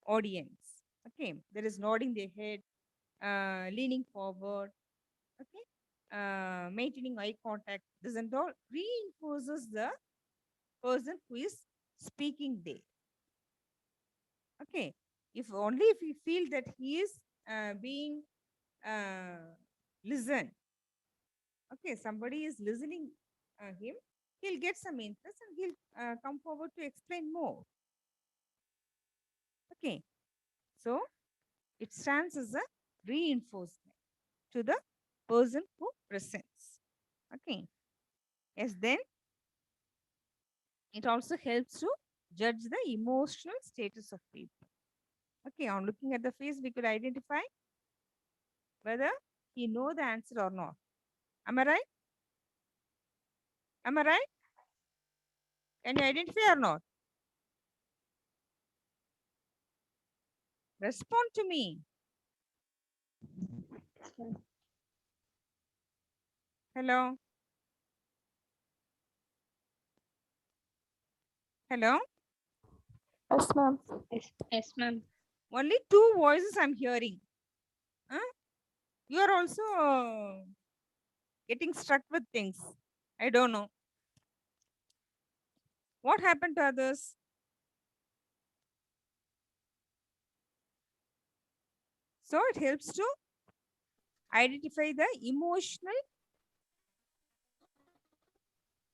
audience, okay, there is nodding their head, leaning forward, okay, maintaining eye contact, this and all reinforces the person who is speaking there. Okay, if only if we feel that he is being listened, okay, somebody is listening him, he'll get some interest and he'll come forward to explain more. Okay, so it stands as a reinforcement to the person who presents. Okay, yes, then it also helps to judge the emotional status of people. Okay, on looking at the face, we could identify whether he know the answer or not. Am I right? Am I right? Can you identify or not? Respond to me. Hello? Hello? Yes, ma'am. Yes, ma'am. Only two voices I'm hearing. Huh? You are also getting struck with things. I don't know. What happened to others? So it helps to identify the emotional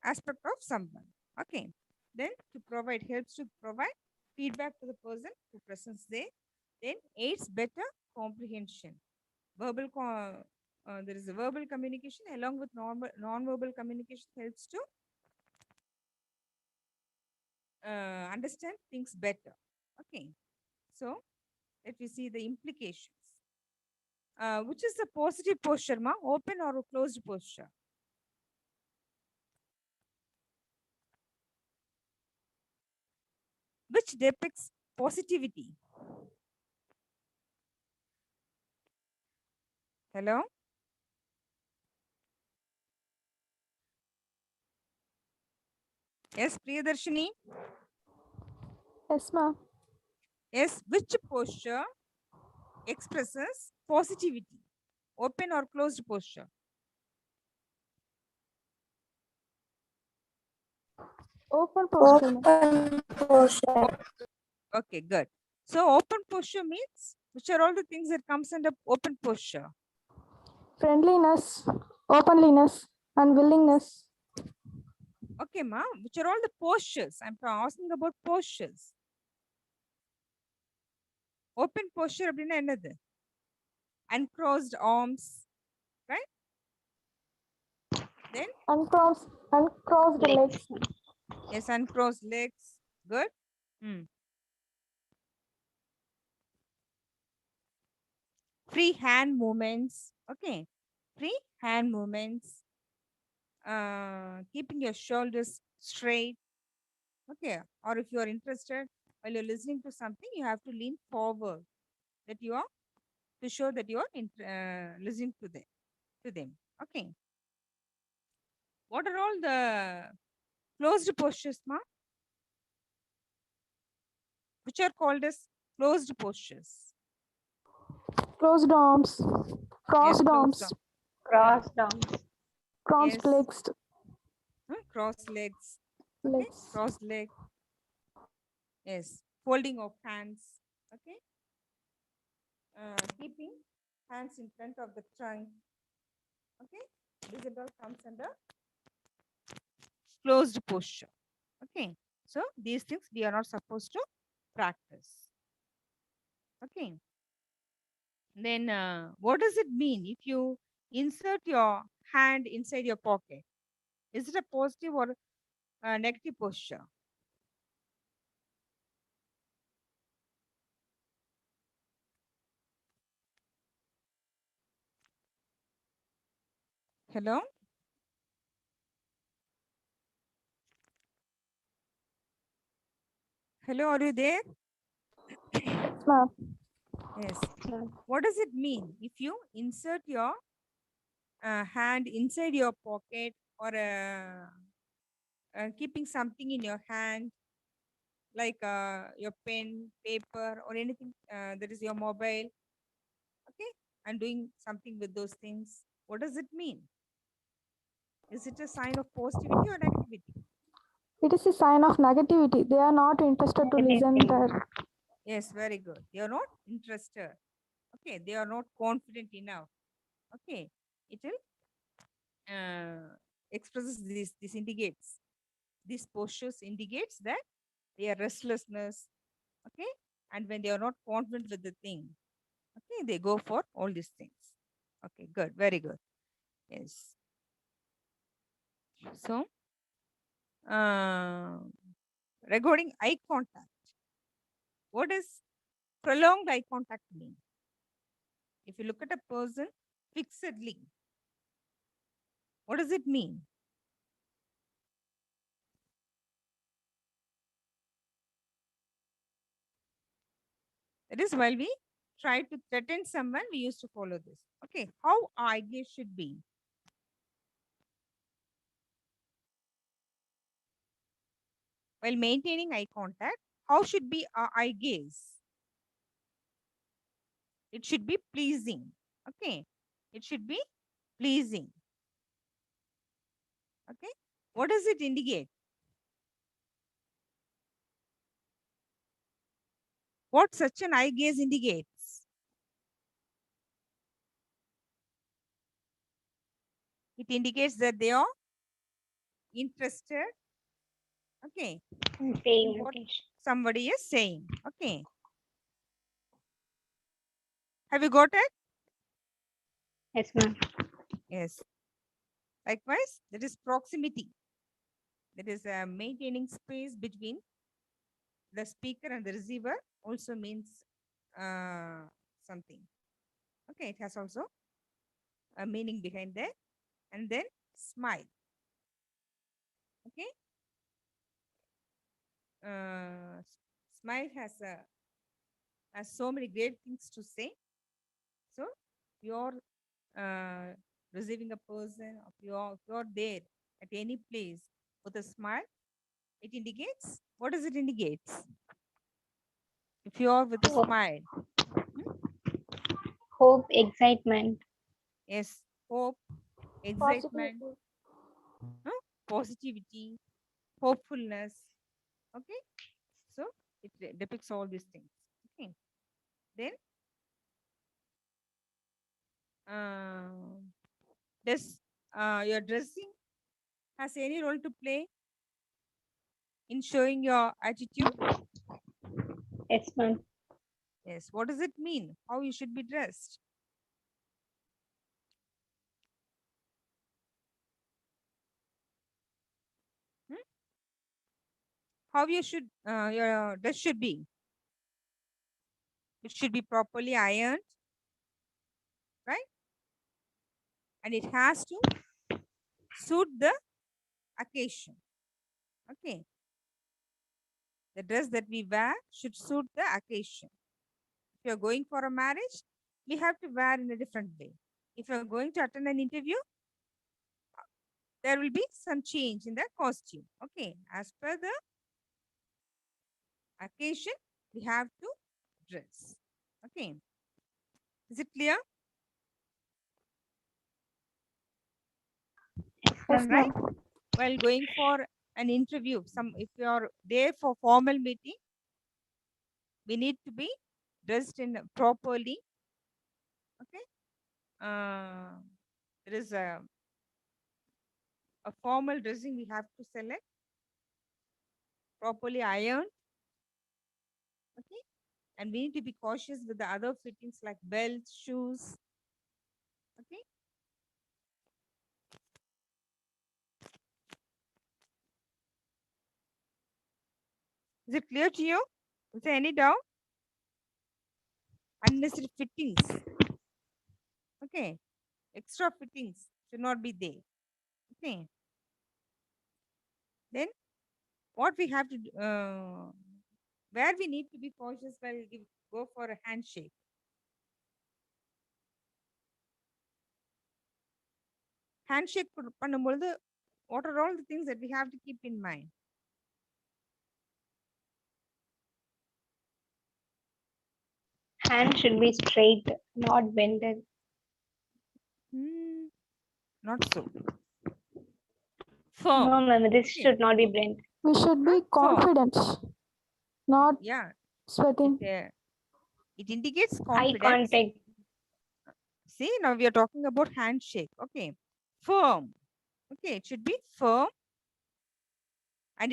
aspect of someone. Okay. Then to provide, helps to provide feedback to the person who presents there. Then aids better comprehension. There is a verbal communication along with non-verbal communication helps to understand things better. Okay. So let me see the implications. Which is the positive posture, ma? Open or closed posture? Which depicts positivity? Hello? Yes, Priyadarshini? Yes, ma'am. Yes, which posture expresses positivity? Open or closed posture? Open posture, ma'am. Okay, good. So open posture means which are all the things that comes under open posture? Friendliness, openliness, and willingness. Okay, ma, which are all the postures? I'm asking about postures. Open posture அப்படின்னா என்னது? Uncrossed arms, right? Then Uncrossed legs. yes, uncrossed legs. Good. Free hand movements. Okay. Free hand movements. Keeping your shoulders straight. Okay. Or if you are interested while you're listening to something, you have to lean forward. That you are to show that you are listening to them. Okay. What are all the closed postures, ma? Which are called as closed postures? Closed arms. Crossed closed arms. arm. Crossed arms. Crossed Yes. legs. Cross legs. Okay. Legs. Cross leg. Yes. Folding of hands. Okay. Keeping hands in front of the trunk. Okay. This all comes under closed posture. Okay. So these things we are not supposed to practice. Okay. Then what does it mean if you insert your hand inside your pocket? Is it a positive or negative posture? Hello? Hello, are you there? Yes, ma'am. Yes. Ma'am. What does it mean if you insert your hand inside your pocket or keeping something in your hand like your pen, paper, or anything that is your mobile? Okay, and doing something with those things. What does it mean? Is it a sign of positivity or negativity? It is a sign of negativity. They are not interested to listen there. Yes, very good. They are not interested. Okay, they are not confident enough. Okay, it will expresses this indicates these postures indicates that they are restlessness. Okay, and when they are not confident with the thing, okay, they go for all these things. Okay, good, very good. Yes. So regarding eye contact, what does prolonged eye contact mean? If you look at a person fixedly, what does it mean? That is while we try to threaten someone, we used to follow this. Okay, how eye gaze should be? While maintaining eye contact, how should be our eye gaze? It should be pleasing. Okay, it should be pleasing. Okay, what does it indicate? What such an eye gaze indicates? It indicates that they are interested. Okay, Paying what attention. somebody is saying. Okay, have you got it? Yes, ma'am. Yes. Likewise, that is proximity. That is maintaining space between the speaker and the receiver also means something. Okay, it has also a meaning behind that. And then smile. Okay. Smile has so many great things to say. So you're receiving a person, if you're there at any place with a smile, it indicates, what does it indicate? If you're with a Hope. smile, Hope, excitement. yes, hope, excitement, positivity, hopefulness. Okay, so it depicts all these things. Okay, then does your dressing has any role to play in showing your attitude? Yes, ma'am. Yes. What does it mean? How you should be dressed? Hmm? How you should your dress should be? It should be properly ironed, right? And it has to suit the occasion. Okay. The dress that we wear should suit the occasion. If you're going for a marriage, we have to wear in a different way. If you're going to attend an interview, there will be some change in the costume. Okay. As per the occasion, we have to dress. Okay. Is it clear? Yes, Right? ma'am. While going for an interview, if you're there for formal meeting, we need to be dressed in properly. Okay. There is a formal dressing we have to select, properly ironed. Okay. And we need to be cautious with the other fittings like belts, shoes. Okay. Is it clear to you? Is there any doubt? Unnecessary fittings. Okay. Extra fittings should not be there. Okay. Then what we have to do, where we need to be cautious while go for a handshake. Handshake பண்ணும்பொழுது, what are all the things that we have to keep in mind? Hand should be straight, not bended. Not so. Firm. No, ma'am, this Okay. should not be bent. We should be Firm. confident, not Yeah. sweating. It indicates Eye confidence. contact. See, now we are talking about handshake. Okay. Firm. Okay. It should be firm. And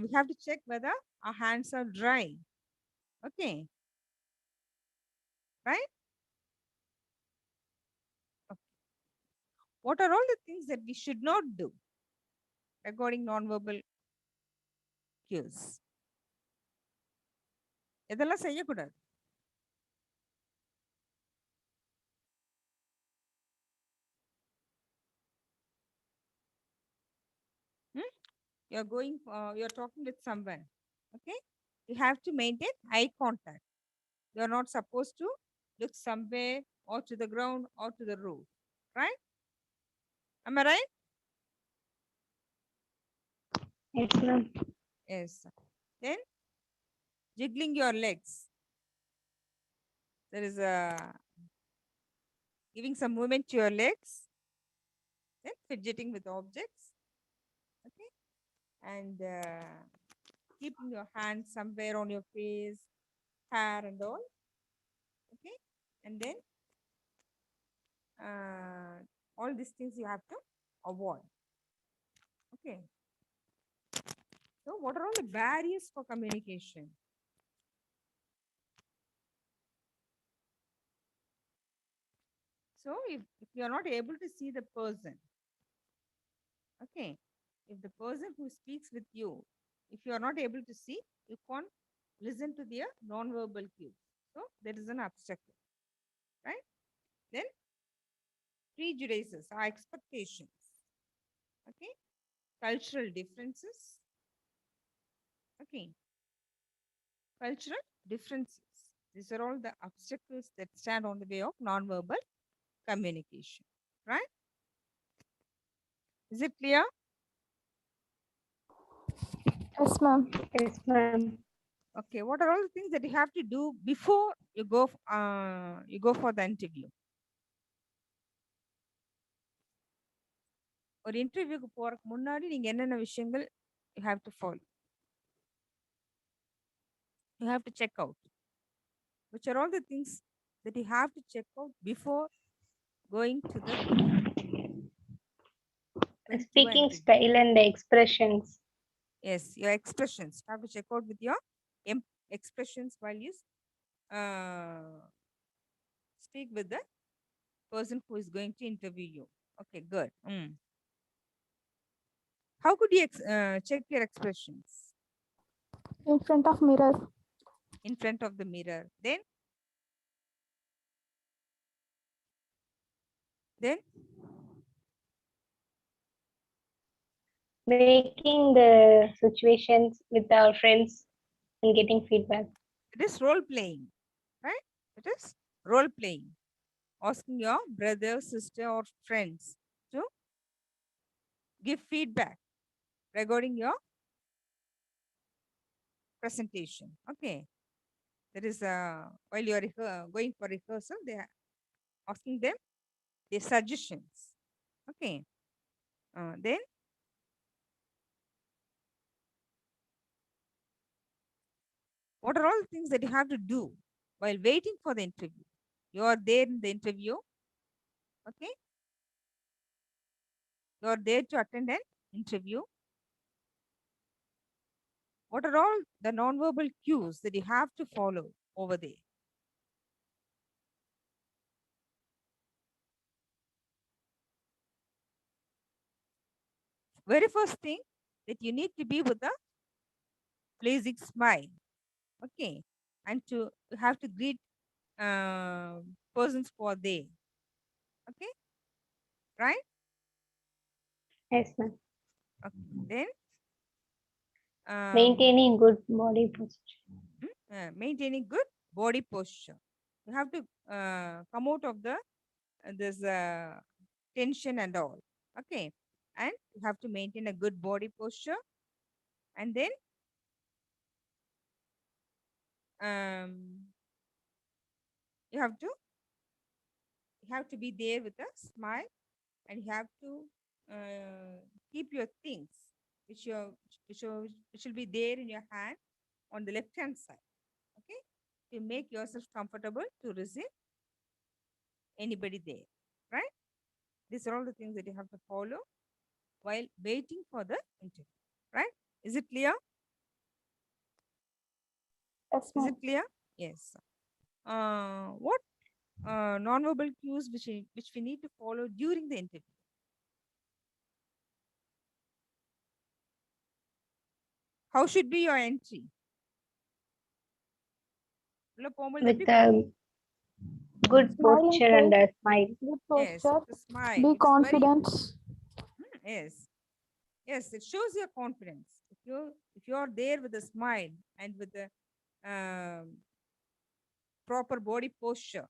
we have to check whether our hands are dry. Okay. Right? Okay. What are all the things that we should not do regarding nonverbal cues? எதெல்லாம் செய்யக்கூடாது? You're talking with someone. Okay. You have to maintain eye contact. You're not supposed to look somewhere or to the ground or to the roof. Right? Am I right? Yes, ma'am. Yes. Then jiggling your legs. There is a giving some movement to your legs. Then fidgeting with objects. Okay. And keeping your hands somewhere on your face, hair and all. Okay. And then all these things you have to avoid. Okay. So what are all the barriers for communication? So if you are not able to see the person, okay, if the person who speaks with you, if you are not able to see, you can't listen to their non-verbal cues. So there is an obstacle, right? Then prejudices, our expectations, okay, cultural differences, okay, cultural differences. These are all the obstacles that stand on the way of non-verbal communication, right? Is it clear? Yes, ma'am. Yes, ma'am. Okay, what are all the things that you have to do before you go for the interview? ஒரு இன்டர்வியூக்கு போறதுக்கு முன்னாடி நீங்க என்னென்ன விஷயங்கள் you have to follow? You have to check out. Which are all the things that you have to check out before going to the Speaking style and the expressions. Yes, your expressions. You have to check out with your expressions while you speak with the person who is going to interview you. Okay, good. How could you check your expressions? In front of mirror. In front of the mirror. Then Breaking the situations with our friends and getting feedback. it is role playing, right? It is role playing. Asking your brother, sister, or friends to give feedback regarding your presentation. Okay. That is while you are going for rehearsal, they are asking them their suggestions. Okay. Then what are all the things that you have to do while waiting for the interview? You are there in the interview. Okay. You are there to attend an interview. What are all the nonverbal cues that you have to follow over there? Very first thing that you need to be with a pleasing smile. Okay. And you have to greet persons who are there. Okay. Right? Yes, ma'am. Okay. Then Maintaining good body posture. maintaining good body posture. You have to come out of the this tension and all. Okay. And you have to maintain a good body posture. And then um, you have to be there with a smile, and you have to keep your things which you which will be there in your hand on the left hand side. Okay, to make yourself comfortable to receive anybody there, right? These are all the things that you have to follow while waiting for the interview, right? Is it clear? Yes, Is ma'am. it clear? Yes. What non-verbal cues which we need to follow during the interview? How should be your entry? உள்ள போகும்போது எப்படி With a good Smiling posture and face, a smile. good Yes, posture, the smile. be It is very confident. yes. Yes, it shows your confidence. If you are there with a smile and with the um, proper body posture,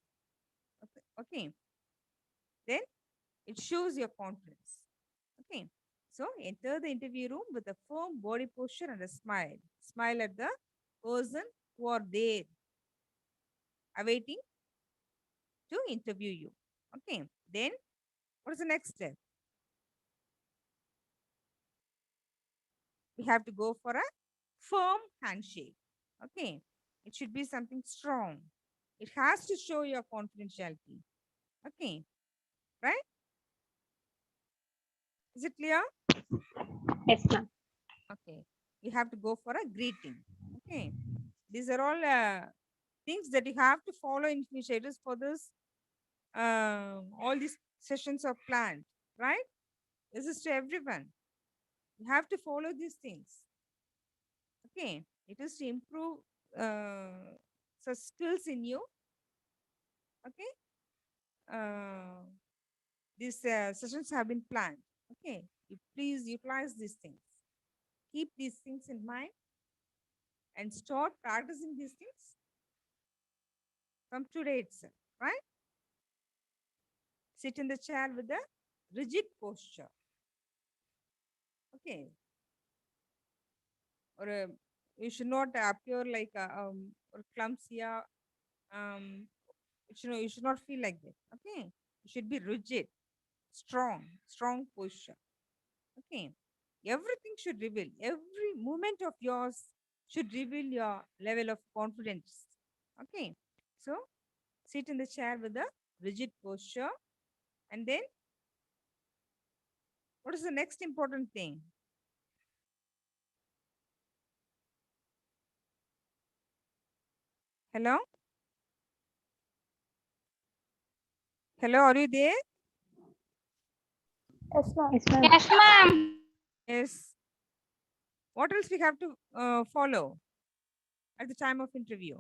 okay, then it shows your confidence. Okay, so enter the interview room with a firm body posture and a smile. Smile at the person who are there awaiting to interview you. Okay, then what is the next step? We have to go for a firm handshake. Okay, it should be something strong. It has to show your confidentiality. Okay, right? Is it clear? Yes, ma'am. Okay, you have to go for a greeting. Okay, these are all things that you have to follow in initiatives for this. All these sessions are planned, right? This is to everyone. You have to follow these things. Okay, it is to improve such skills in you. Okay, these sessions have been planned. Okay, you please utilize these things. Keep these things in mind and start practicing these things from today itself, right? Sit in the chair with a rigid posture. Okay, or you should not appear like or clumsy. You should not feel like that. Okay, you should be rigid, strong posture. Okay, everything should reveal. Every movement of yours should reveal your level of confidence. Okay, so sit in the chair with a rigid posture, and then what is the next important thing? Hello? Hello, are you there? Yes, ma'am. Yes, ma'am. Yes, ma'am. Yes. What else we have to follow at the time of interview?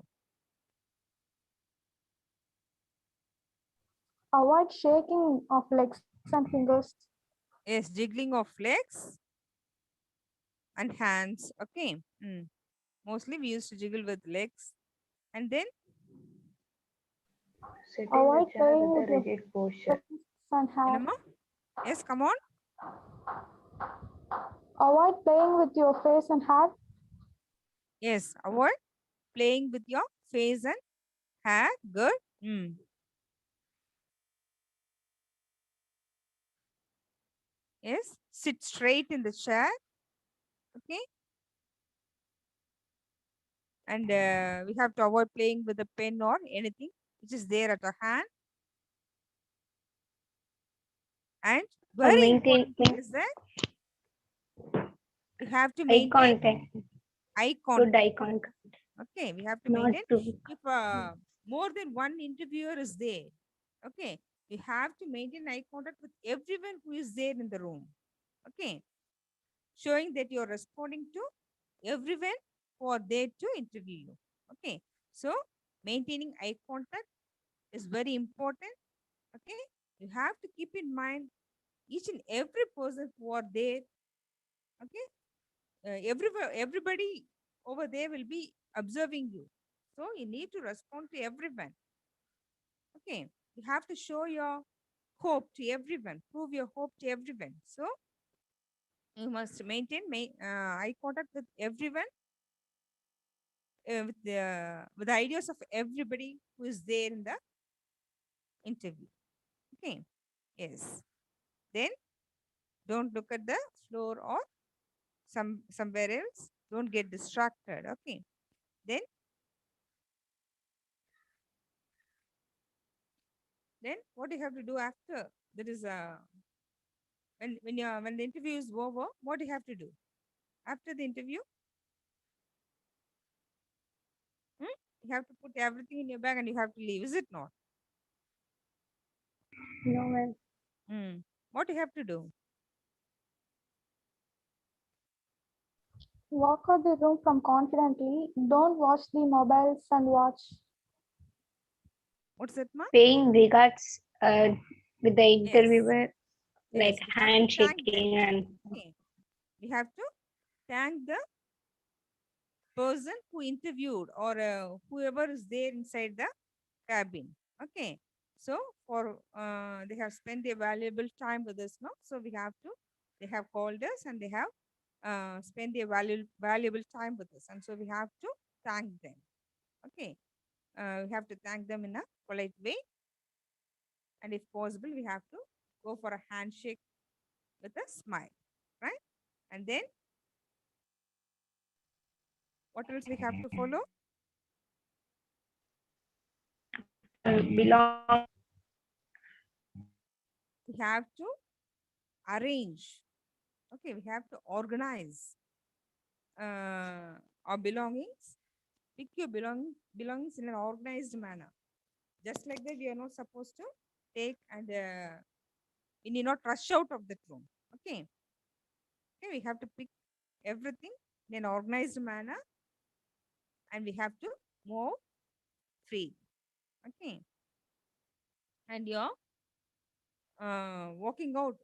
Avoid shaking of legs and fingers. Yes, jiggling of legs and hands. Okay. Mostly we used to jiggle with legs. And then Sitting Avoid the chair playing with with a your rigid posture. face and hair. Enema? Yes, come on. Avoid playing with your face and hair. Yes, avoid playing with your face and hair. Good. Yes, sit straight in the chair. Okay. And we have to avoid playing with a pen or anything which is there at our hand. And very Maintain important thing is that we have to eye maintain contact. eye Good contact. eye contact. Okay, we have to Not maintain. to. If more than one interviewer is there, okay, we have to maintain eye contact with everyone who is there in the room. Okay, showing that you're responding to everyone who are there to interview you. Okay, so maintaining eye contact is very important. Okay, you have to keep in mind each and every person who are there. Okay, everybody over there will be observing you, so you need to respond to everyone. Okay, you have to show your hope to everyone, prove your hope to everyone. So you must maintain eye contact with everyone, with the ideas of everybody who is there in the interview. Okay, yes. Then don't look at the floor or somewhere else. Don't get distracted. Okay. Then what you have to do after that is when the interview is over, what you have to do after the interview? You have to put everything in your bag and you have to leave. Is it not? No, ma'am. What you have to do? Walk out the room from confidently. Don't watch the mobiles and watch. What's that, ma? Paying regards with the Yes. interviewer, like Yes, we have to thank them. handshaking and Okay. We have to thank the person who interviewed or whoever is there inside the cabin. Okay. So for they have spent their valuable time with us, no? So they have called us and they have spent their valuable time with us, and so we have to thank them. Okay. We have to thank them in a polite way, and if possible, we have to go for a handshake with a smile, right? And then what else we have to follow? belong. We have to arrange. Okay, we have to organize our belongings. Pick your belongings in an organized manner. Just like that, we are not supposed to take and we need not rush out of that room. Okay. Okay, we have to pick everything in an organized manner and we have to move free. Okay. And your walking out,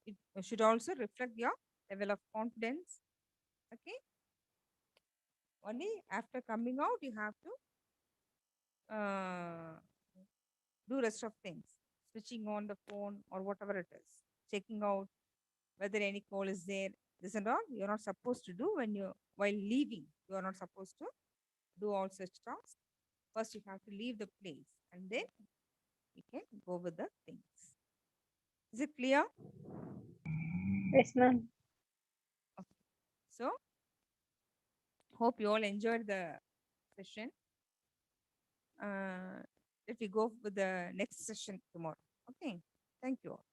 it should also reflect your level of confidence. Okay. Only after coming out, you have to do rest of things, switching on the phone or whatever it is, checking out whether any call is there. This and all you're not supposed to do when you while leaving. You are not supposed to do all such tasks. First, you have to leave the place, and then you can go with the things. Is it clear? Yes, ma'am. So, hope you all enjoyed the session. Let me go with the next session tomorrow. Okay. Thank you all.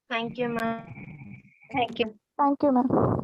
Thank you, ma'am. Thank you. Thank you, ma'am.